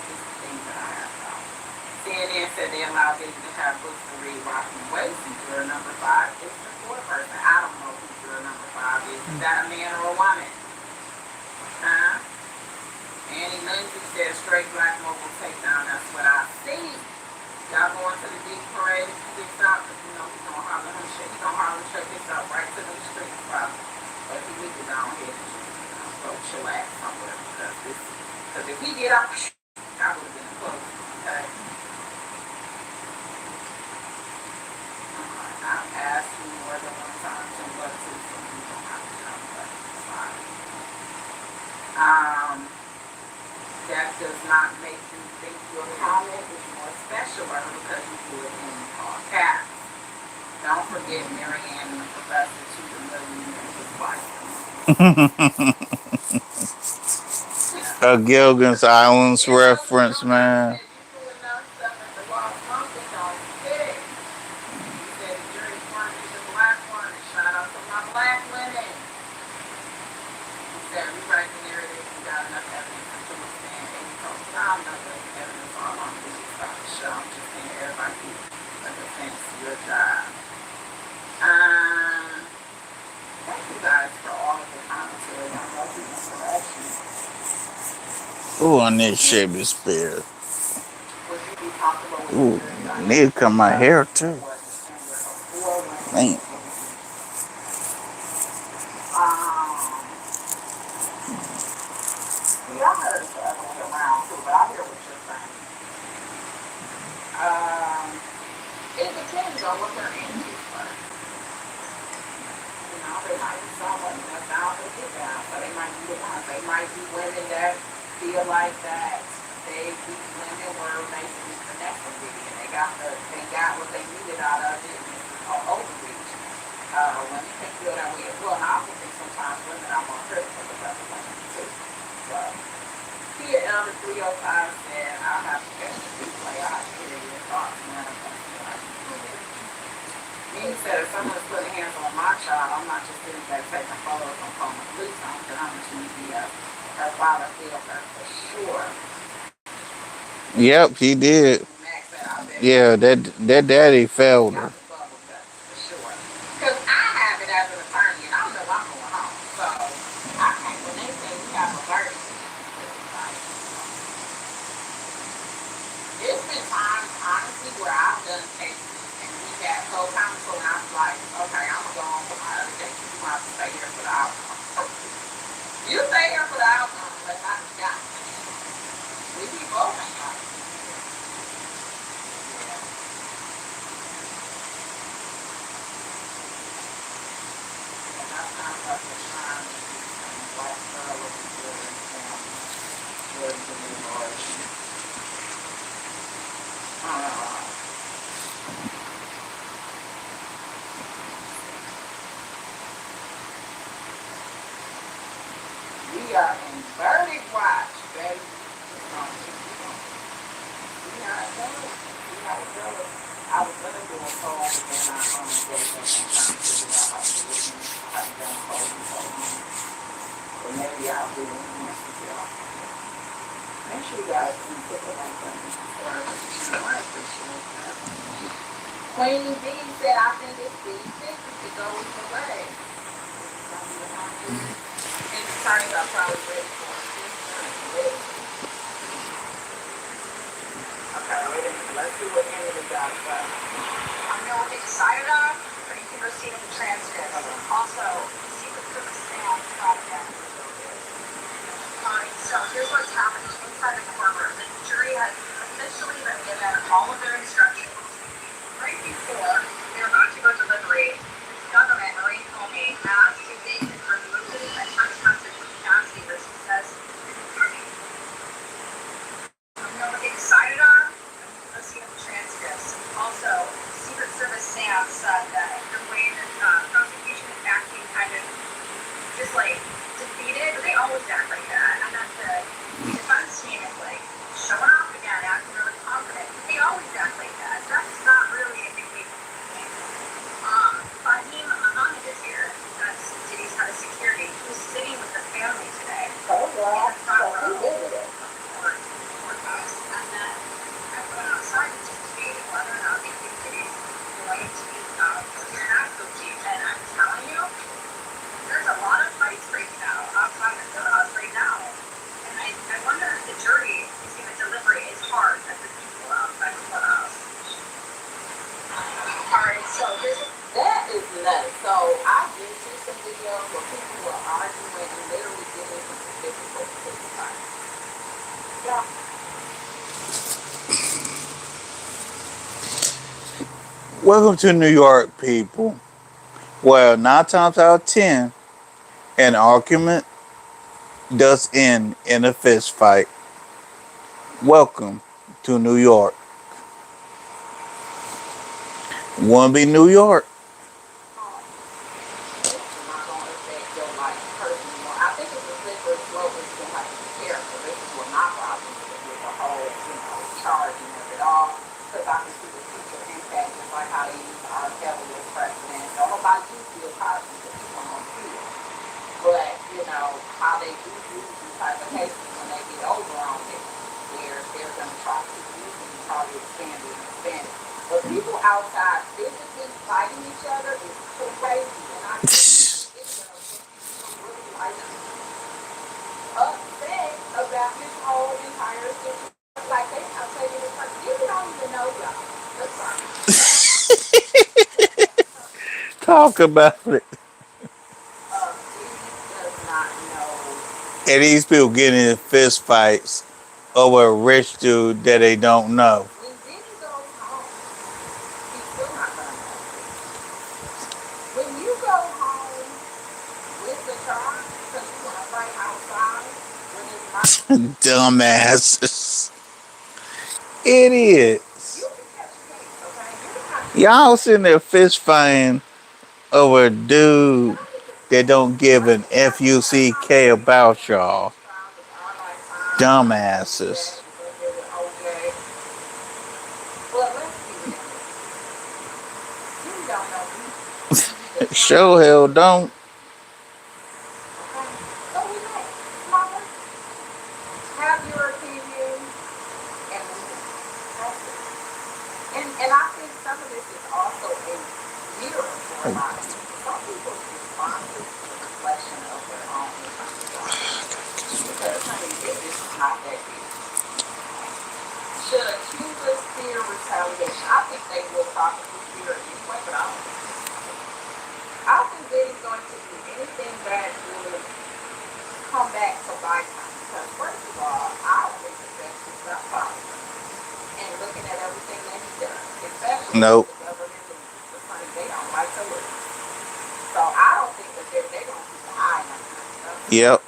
Just the things that I have found. CNN said they allow Diddy to have books to read while he waits. Juror number 5 is the fourth person. I don't know who juror number 5 is. Is that a man or a woman? Huh? Annie Lindsay says straight black mobile takedown. That's what I see. Y'all going to the big parade if you get out, because you know he's gonna Harlem Shake. He's gonna Harlem Shake this out right to the streets probably. But he needs to go ahead and go chillax somewhere because if we get out, I would have been close. Okay. I've asked you more than one time to what to, so you don't have to know, but it's fine. That does not make you think your comment is more special because you do it in all caps. Don't forget Marianne and the professor to the million and his wife. Yeah. A Gilligan's Islands Yeah, so reference, somebody man. said you do enough stuff at the law smoking don't stick. He said the jury furnished a black one and shout out to my black women. He said rewrite the narrative, you got enough evidence to withstand any court. Not enough evidence, all I'm doing is stop the show. I'm just saying everybody a defense, your job. Um, thank you guys for all of the commentary. I love the interaction. Ooh, I need Shakespeare. Would you be comfortable with a Ooh, jury need to dynamic cut my without hair using the too. word defender of four women Man. against you? Um, see, I heard it the other way around too, but I hear what you're saying. Um, it depends on what they're into first. You know, they might be some women that's down to get down, so they might be the ones. They might be women that feel like that these women were basically finessing Diddy, and they got what they needed out of it, and it's overreach. Women can feel that way as well. And I also think sometimes women are more critical of other women too. So, Tia Elder 305 said, I'll have to catch the replay. I have to hear your thoughts, man. I'm going to feel like he said, if someone's putting hands on my child, I'm not just sitting there taking photos and calling the police on it. I'm just going to be her father feel her for sure. Yep, he did. Max said, I bet Yeah, that daddy failed got her. the bubble guts for sure. Because I have it as an attorney, and I know I'm going home. So I can't, when they say we have a verdict, like, it's been times, honestly, where I've done cases and we had co-counsel, and I was like, okay, I'm going to go on for my other case. You have to stay here for the outcome. You stay here for the outcome, unless I just got it. We both ain't got it. Yeah. And that sounds like a shine and black girl with the good and family. Good to me, Lord. We are in verdict watch, baby. It's gonna see how it goes. See how it goes. I was gonna do a poll, but then I gave up on trying to figure out how to do it. I haven't done a poll in so long. But maybe I'll do it next week, y'all. Make sure you guys can put the link on this before I appreciate that. Queen B said, I think it's 50-50 to go either way. This is gonna be a long week. And the attorneys are probably ready for it. Okay, wait a minute. Let's see what any of the guys got. I know what they decided on, but you can receive the transcript. Also, Secret Service staff project. Alright, so here's what's happening inside the courtroom. The jury has officially been given all of their instructions. Right before they're about to go deliberate, the government, Marie Comey, asked if they could remove a text message from Cassie that says, you know what they decided on? Let's see the transcripts. Also, Secret Service Sam said that the way that prosecution is acting kind of just like defeated, but they always act like that. And that the defense team is like showing off again, acting really confident. They always act like that. That's not really a good thing. Fahim Muhammad is here. That's Diddy's head of security. Who's sitting with the family today. Oh, yeah. In the front row of the courthouse. And then everyone outside is just debating whether or not they think Diddy's going to be your national chief. And I'm telling you, there's a lot of fights breaking out outside the courthouse right now. And I wonder if the jury is going to deliberate as hard as the people outside the courthouse. Alright, so that is nuts. So I did see some videos where people were arguing and literally getting into difficult fights. Yeah. Welcome to New York, people. Well, 9 times out of 10, an argument does end in a fist fight. Welcome to New York. Wanna be New York? It's not going to affect your life personally. I think it's a slippery slope that you're going to have to be careful. They with the whole, charging of it all. Because I can see the future impact, just like how they use R. Kelly as precedent. Don't nobody use Bill Cosby because he went on field. But, how they do use these type of cases when they get over on it, where they're going to try to keep using and try to expand it and expand it. But people outside physically fighting each other is crazy. And I see videos where people really upset about this whole entire situation. Like they not taking it personal. People don't even know y'all. That's fine. Talk about it. Diddy does not know. And these people getting in fist fights over a rich dude that they don't know. When Diddy goes home, he's still not gonna know who it is. When you go home with the charge because you want to fight outside when it's not, Dumbasses. Idiots. you can catch a case, okay? You don't have to go to Y'all jail. sitting there fist fighting over a And dude I think it's that sad. don't give I an think we got too much fuck conversation on about that. y'all. This trial was our lifetime. Dumbasses. That was up there with OJ. But let's be realistic. Diddy don't know either. He does not Show know hell either. don't. Okay? So relax. Mama, have your opinion and move on. That's it. And I think some of this is also a mirror for a lot of people. Some people's responses is a reflection of their own internal struggles. Because, honey, this is not that deep. Okay? Should accusers fear retaliation? I think they will probably fear it anyway, but I don't think this is true. I think Diddy's going to do anything that would come back to bite him. Because, first of all, I don't think the judge should stop following and looking at everything that he does, especially if Nope. the government loses. Because, honey, they don't like to lose. So I don't think that they're going to keep an eye on him. Okay? Yep.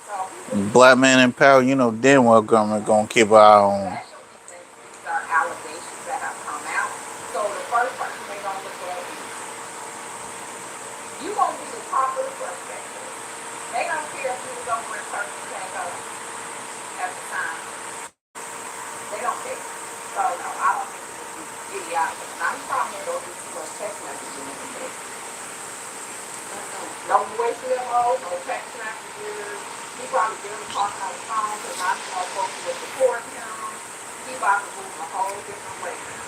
So he would do Black man in anything, power, you know damn well government gonna keep an eye on. especially since these are allegations that have come out. So the first person they're going to look at is you going to be the top of the suspect list. They don't care if you was over in Turkey, Tango at the time. They don't care. So no, I don't think he would be idiotic. Now he probably ain't going to do too much text messaging in this. No voice memos, no text messages. He probably barely talking on the phone because not too much folks will support him. He about to move a whole different way now.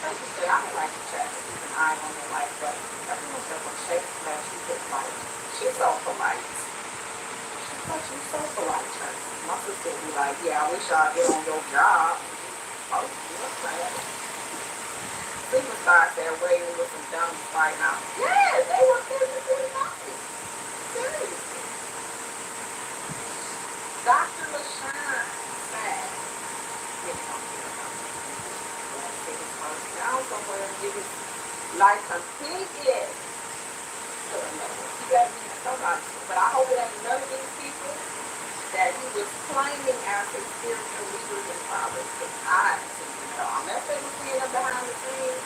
Like you said, I would like to chat to keep an eye on their life, but everyone said when Shakes met, she was like, she's so polite. She's like, she's so polite, Tracy. My sister would be like, yeah, I wish I'd get on your job. Oh, what's that? Superstar said Wade with some dummies fighting out. Yes, they were physically fighting. Seriously. Dr. LaShawn said, Diddy don't care about these people. Let him get his first down somewhere and give his life completed to another. He got to be somebody. But I hope it ain't none of these people that he was claiming as his spiritual leaders and fathers. Because I haven't seen them at all. Unless they were seeing them behind the scenes.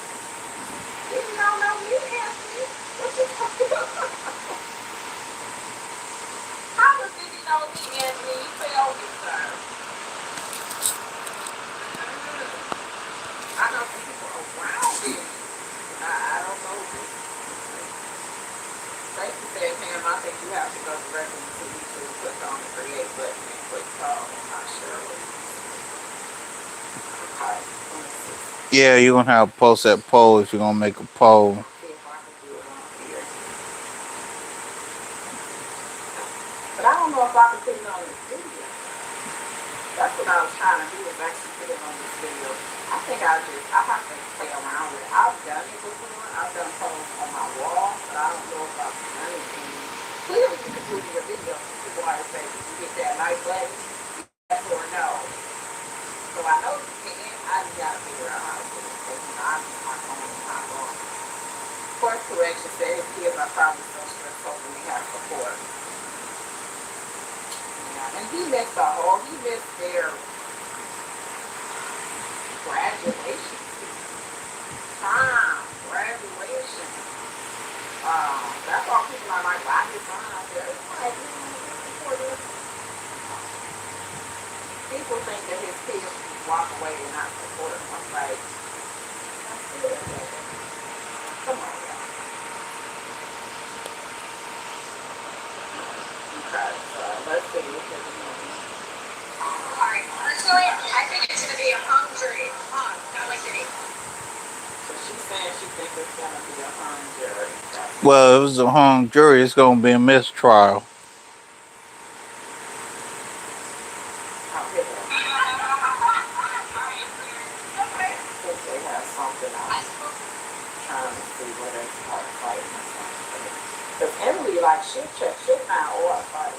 Diddy don't know me, Anthony. What you talking about? How does Diddy know me, Anthony? You tell me, sir. Mm-mm. I know some people around Diddy. I don't know who. Tracy said, Pam, I think you have to go directly to YouTube, click on the create button, and click call. I'm not sure what you said. Okay, let me see. Yeah, you're gonna have to post that poll if you're gonna make a poll. See if I can do it on here. But I don't know if I can put it on this video. That's what I was trying to do is actually put it on this video. I have to play around with it. I've done it before. I've done polls on my wall, but I don't know if I've done it in. Clearly, you can do it in your video. People always say, did you hit that like button? Yes or no. So I know you can. I just got to figure out how to do it because I'm just my phone is not wrong. Course correction said his kids are probably so stressed hoping they have support. Yeah, and he missed their graduation speech. Graduation. That's all people are like, why did Ron out there? It's like, you know, this before this. people think that his kids should just walk away and not support him. I'm like, come on, y'all. Okay, so let's see what this means. Alright, personally, I think it's gonna be a hung jury. Hung, not like Diddy. So she's saying she thinks it's gonna be a hung jury. Well, if it's a hung jury, it's going to be a mistrial. I'll hit her. I think they have something else. Trying to see where they start fighting or something. Because Emily, like, she check shit now or fight.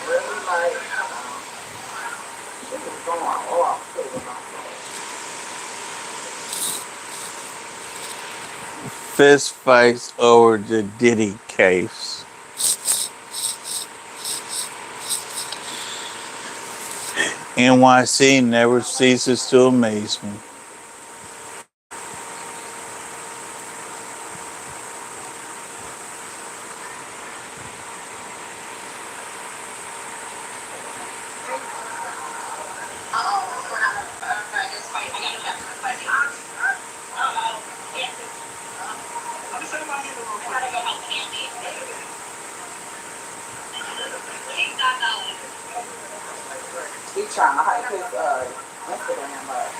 Really, like, she was going off too with my Fist fights over the Diddy case. NYC never ceases to amaze me. He's trying to hype his Instagram up.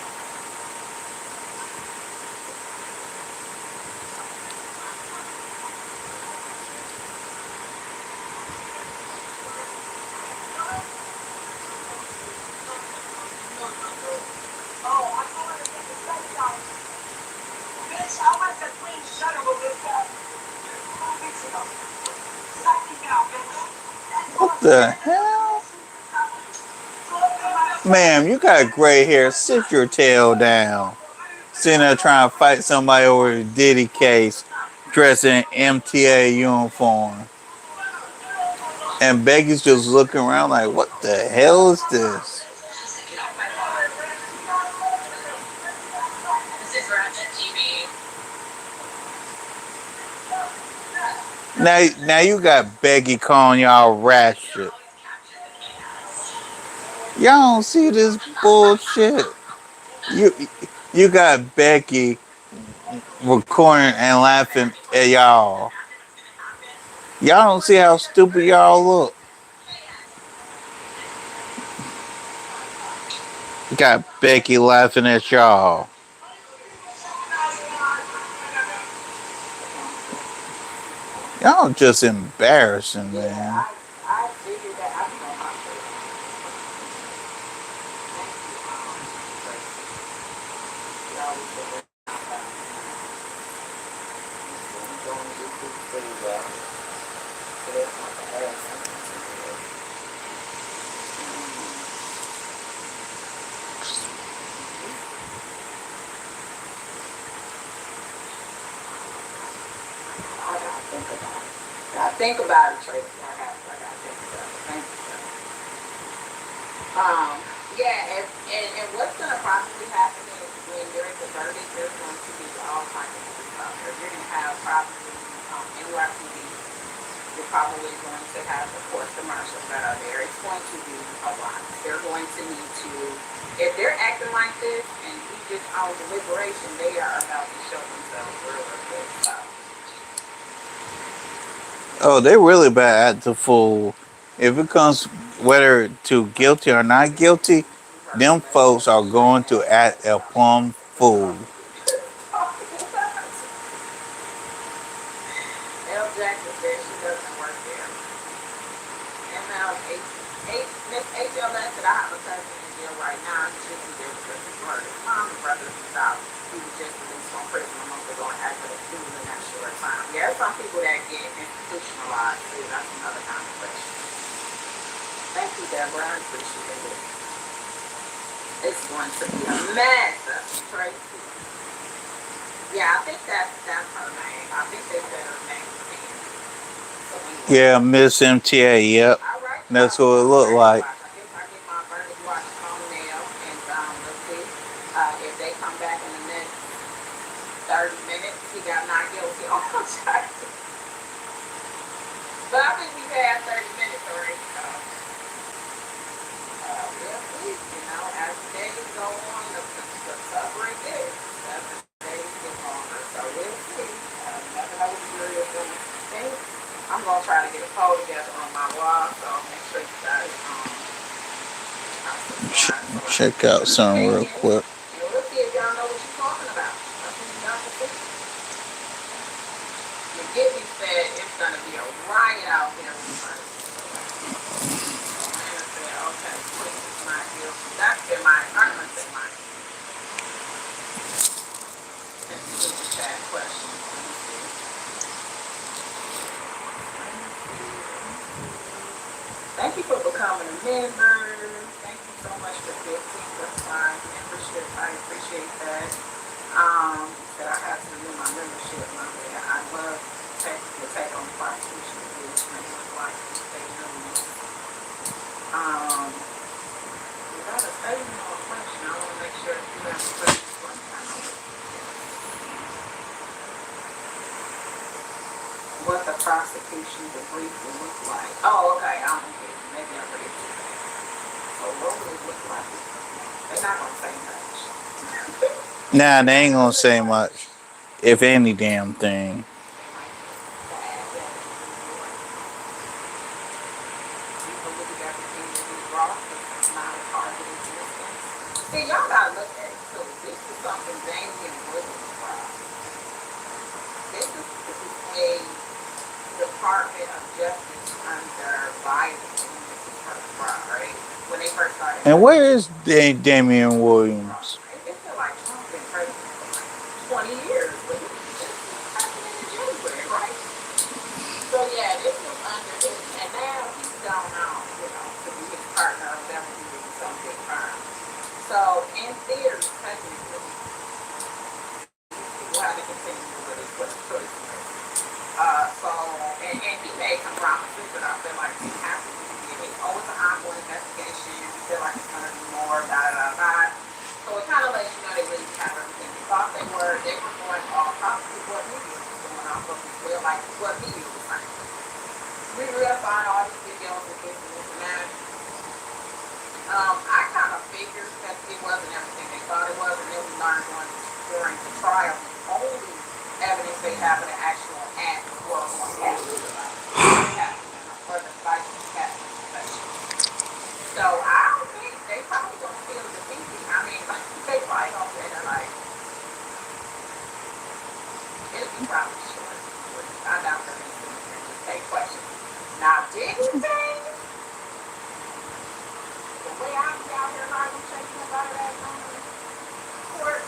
What the hell? Ma'am, you got gray hair. Sit your tail down. Sitting there trying to fight somebody over the Diddy case, dressed in MTA uniform. And Becky's just looking around like, what the hell is this? Now you got Becky calling y'all rat shit. Y'all don't see this bullshit. You you got Becky recording and laughing at y'all. Y'all don't see how stupid y'all look. You got Becky laughing at y'all. Y'all just embarrassing, Yeah, man. I figured that. I be on my shit. Thank you, Tracy. She always been around about me. I'm going to do food pretty well. So there's not the ass something to do. I gotta think about it. Gotta think about it, Tracy. I gotta think about it. Thank you, sir. Um, yeah, and what's gonna probably happen is when there's a verdict, there's going to be all kinds of stuff. You're gonna have probably NYPD. You're probably going to have, of course, the marshals that are there. It's going to be a lot. They're going to need to, if they're acting like this and we just on deliberation, they are about to show themselves real good. So, Oh, they really bad at the fool. If it comes whether to guilty or not guilty, you heard them L. folks are Jackson say going to that. act a plumb fool. L. Jackson said she doesn't work there. MLH, Miss HLS said I have a cousin in jail right now. He should be there because he murdered his mom and brother in the South. He was just released from prison a month ago and had to do in that short time. Yeah, there's some people that get institutionalized too. That's another conversation. Thank you, Deborah. I appreciate it. It's going to be a mess, Tracy. Yeah, I think that's her name. I think they said her name was Sandy. So anyway, Yeah, Miss MTA. Yep, all right, that's y'all. what it So looked Birdie like. Watch. I guess I get my Birdie Watch on now, and let's see if they come back in the next 30 minutes. He got not guilty on charges, but I think we've had 30 minutes already. So we'll see. You know, as the days go on, the tougher it gets. As the days get longer, so we'll see. You never know what the jury is going to think. I'm gonna try to get a poll together on my wall, so make sure you guys are Ch- subscribed so I can check out something ping real in, quick. and we'll see if y'all know what you're talking about. Let's see if y'all can see. McGibney said it's gonna be a riot out here with Birdie. So Lana said, okay, quick, it's not guilty. That's been my, I'm gonna say mine. That's a super chat question. Let me see. Let me see. Let me see. Thank you for becoming a member. Thank you so much for gifting the fine membership. I appreciate that. Said I have to renew my membership. My bad. I love to take on the prosecution of this and look like they know. Without a statement or a question, I want to make sure if you have questions for me, I know what the prosecution debrief will look like. Oh, okay. I don't get it. Maybe I read too fast. So what would it look like? They're not gonna say much. Nah, They're they not ain't gonna gonna say say much. much, if any damn thing. They might just add that in New York. We believe everything that we brought is not a target existence. See, y'all gotta look at it too. This is something Damian Williams brought. This is a Department of Justice under Biden when this was first brought, right? When they first started And where investigating. is Damian Williams? It feel like Trump been president for like 20 years, but he was just president in January, right? So yeah, this was under his, and now he's gone on, to be his partner or whatever he did with some big firm. So in theory, technically, these people have to continue to really put a choice in this. So, and he made some promises that I feel like he has to be. Oh, it's an ongoing investigation. We feel like it's going to be more, da da da. So it kind of lets you know they really have everything they thought they were. They were going off probably what media was going off of as well, like what media was saying. We real find all these videos and this and that. I kind of figured that it wasn't everything they thought it was, and then we learned during the trial the only evidence they have of the actual act was on video of the Captain or the vice captain's confession. So I don't think they probably gonna feel defeated. I mean, they probably gonna say they're like, it'll be probably short. I doubt they're gonna sit here and just take questions. Now, Diddy thing, the way I be out here like I'm shaking about that court,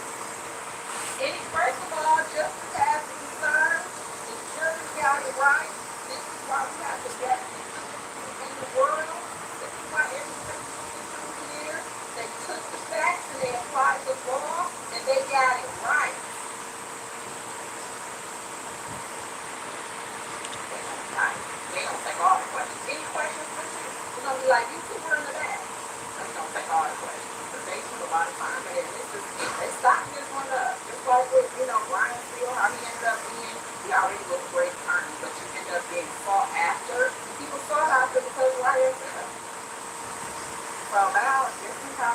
any first of all, justice has to be served. The jury got it right. This is why we have the best in the world. This is why everything we get through here. They took the facts and they applied the law and they got it right. They don't type. They don't take all the questions. Any questions for you? We're gonna be like, you two were in the back. They don't take all the questions. Because they took a lot of time and they stopped this one up. Just like with, Brian Steele, how he ended up being, he already was a great attorney, but you end up being sought after. People sought after because of Ryan Steele. So now this is how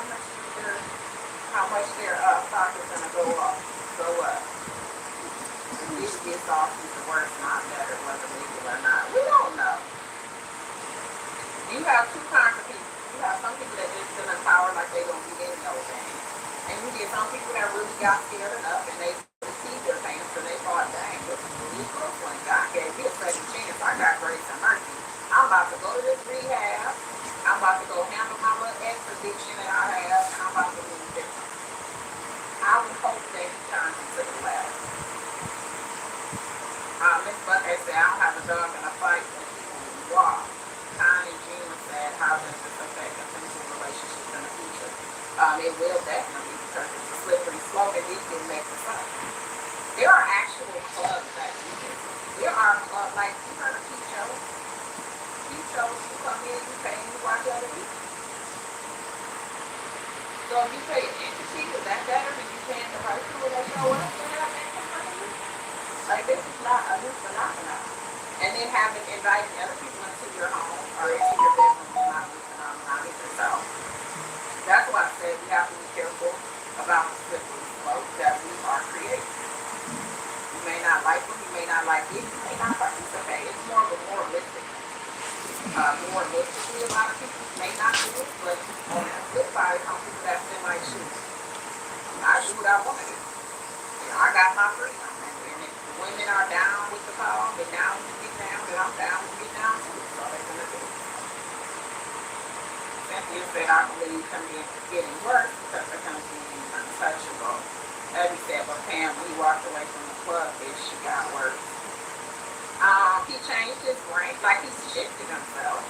much their stock is gonna go up. If this gets off, he's the worst, not better, whether legal or not. We don't know. You have two kinds of people. You have some people that just sit in power like they don't be in no thing. And you get some people that really got scared enough and they received their pants and they thought, dang, this is really close one. God gave me a second chance. I got grace and mercy. I'm about to go to this rehab. I'm about to go handle my little ex addiction that I have, and I'm about to move different. I would hope that he turns into the left. Miss Buckhead said, I don't have a dog in a fight, but people will walk. Connie Jean said, how does this affect potential relationships in the future? It will definitely, because it's a slippery slope and these can make the fight. It actual clubs that do this. There are clubs like you heard of peep shows. Peep shows, you come in, you pay, and you watch other people. So if you pay an entity, is that better than you paying the person when they show up and have making money? Like this is not a new phenomenon. And then having inviting other people into your home or into your bedroom is not a new phenomenon either. So that's why I said we have to be careful about the slippery slope that we are creating. You may not like them, you may not like it, you may not participate. It's more of a moralistic thing. Moralistically, a lot of people may not do it, but on the flip side, some people that feel like, shoot, I do what I want to do. You know, I got my freedom. And if the women are down with the call, they're down to get down, then I'm down to get down too. So they're going to do it. Cynthia said, I believe coming is getting worse because they're going to be untouchable. Abby said, but Pam, when he walked away from the club, she got worse. He changed his brain, like he's shifted himself.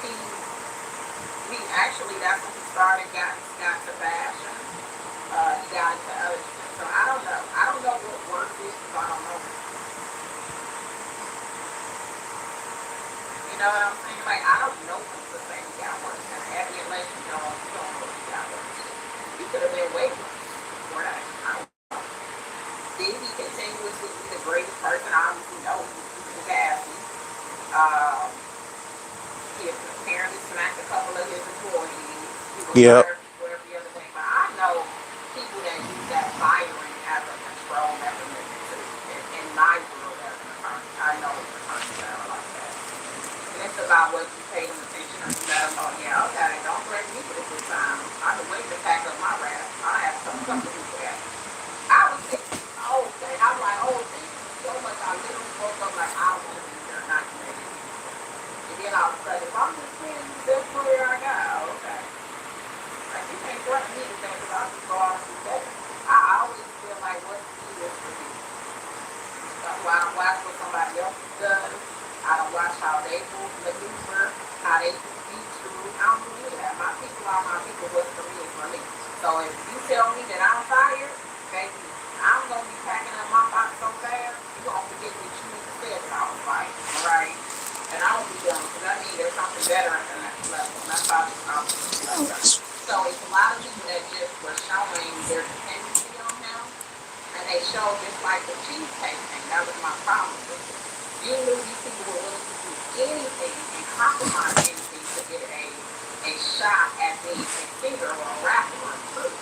He actually, that's when he started, got to fashion. He got into other shit. So I don't know. I don't know what work is because I don't know. You know what I'm saying? Like, I don't know him to say he got worse. And Abby, unless you know him, you don't know if he got worse. He could have been way worse before that. I don't know. Did he continuously be the greatest person? Obviously, no. He was gassy. He apparently smacked a couple of his employees. He was Yep. fired people every other day. But I know people that use that firing as a control mechanism too. In my world as an attorney, I know attorneys that are like that. And it's about what you pay them attention or you let them know, yeah, okay, don't threaten me with a good time. I've been waiting to pack up my wrath. I have some people that I was thinking, oh, I'm like, oh, thank you so much. I literally woke up like, I want to be here, not you making me. And then all of a sudden, if I'm just seeing you, that's where I go. Okay. Like, you can't threaten me to think about you go out and do that. I always feel like, what's the is for you? That's why I don't watch what somebody else does. I don't watch how they move, maneuver, how they do YouTube. I don't do any of that. My people are my people. What's for me is for me. So if you tell me that I'm fired, baby, I'm going to be packing up my box so fast, you're going to forget that you even said that I was fired. All right? And I don't be done because I mean there's something better at the next level. And that's how this conversation is. So it's a lot of people that just were showing their dependency on him. And they showed just like the cheesecake thing. That was my problem with it. You knew these people were willing to do anything and compromise anything to get a shot at being a singer or a rapper or a group.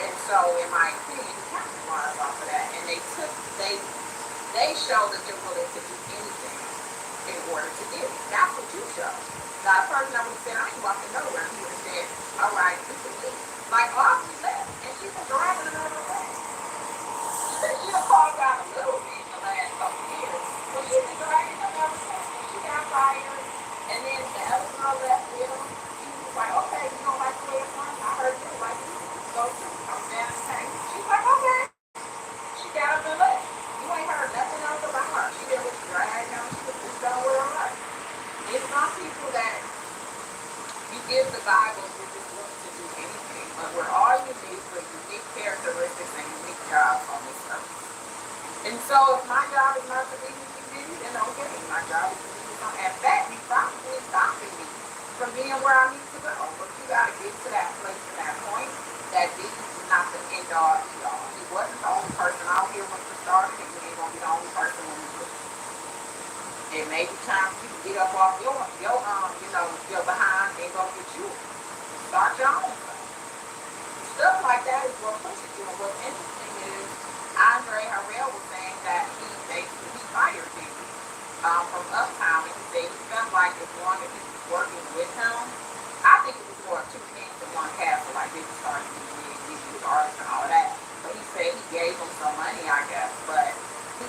And so, in my opinion, he capitalized off of that. And they showed that they're willing to do anything in order to get it. That's what you show. Now, a person that would have said, I ain't walking nowhere, he would have said, all right, this is me. Like, Audrey left, and she was driving another way. She said she done calmed down a little bit in the last couple of years, but she was driving another way. And she got fired, and then the other girl left with him. She was like, okay, you don't like the way it's running? I heard you like it. Go to. I'm down the tank. She's like, okay. She got up and left. You ain't heard nothing else about her. She didn't was dragged down. She was just done with her life. It's some people that you give the Bible, you're just willing to do anything. But we're all unique with unique characteristics and unique jobs on this earth. And so if my job is not to be with you, then okay. My job is to be with someone. In fact, you probably stopping me from being where I need to go. But you got to get to that place and that point that this is not the end all be all. He wasn't the only person out here when you started, and you ain't going to be the only person when you do. It may be time for you to get up off your behind and go get you. Start your own stuff. Stuff like that is what pushes you. And what's interesting is Andre Harrell was saying that he basically fired him from Uptown, and he said he felt like as long as he was working with him, I think it was more two things than one castle, like they were starting to be artists and all of that. But he said he gave him some money, I guess, but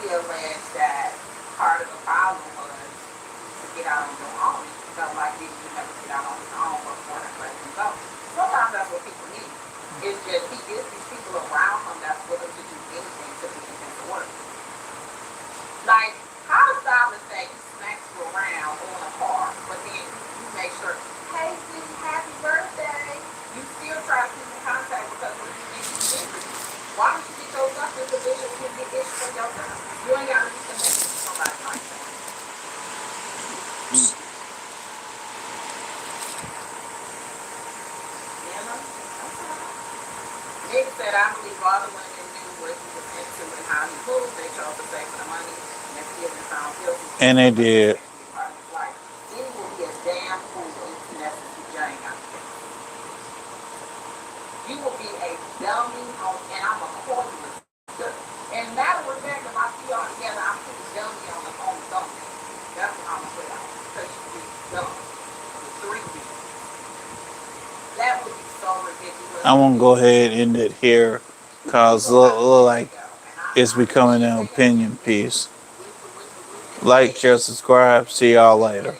he alleged that part of the problem was to get out on your own. He felt like he didn't have to get out on his own before he let him go. So get issues for yourself. You ain't gotta be connected to somebody like that. You know? That's all. Nick said, I believe all the women knew what he was into and how he moved. They chose to stay for the money. And if he had been found guilty, he And would they have been did. sexually part of his life. Diddy will be a damn fool if he messes with Jane out the case. You will be a dummy on, and I'm going to call you a dummy. And matter of fact, if I see y'all together, I'm putting dummy on the thumbnail. That's what I'm going to put on. Because you be dumb. With 3 D's. That would be so ridiculous. I'm gonna go ahead and end it here, cause look like it's becoming an opinion piece. Like, share, subscribe. See y'all later.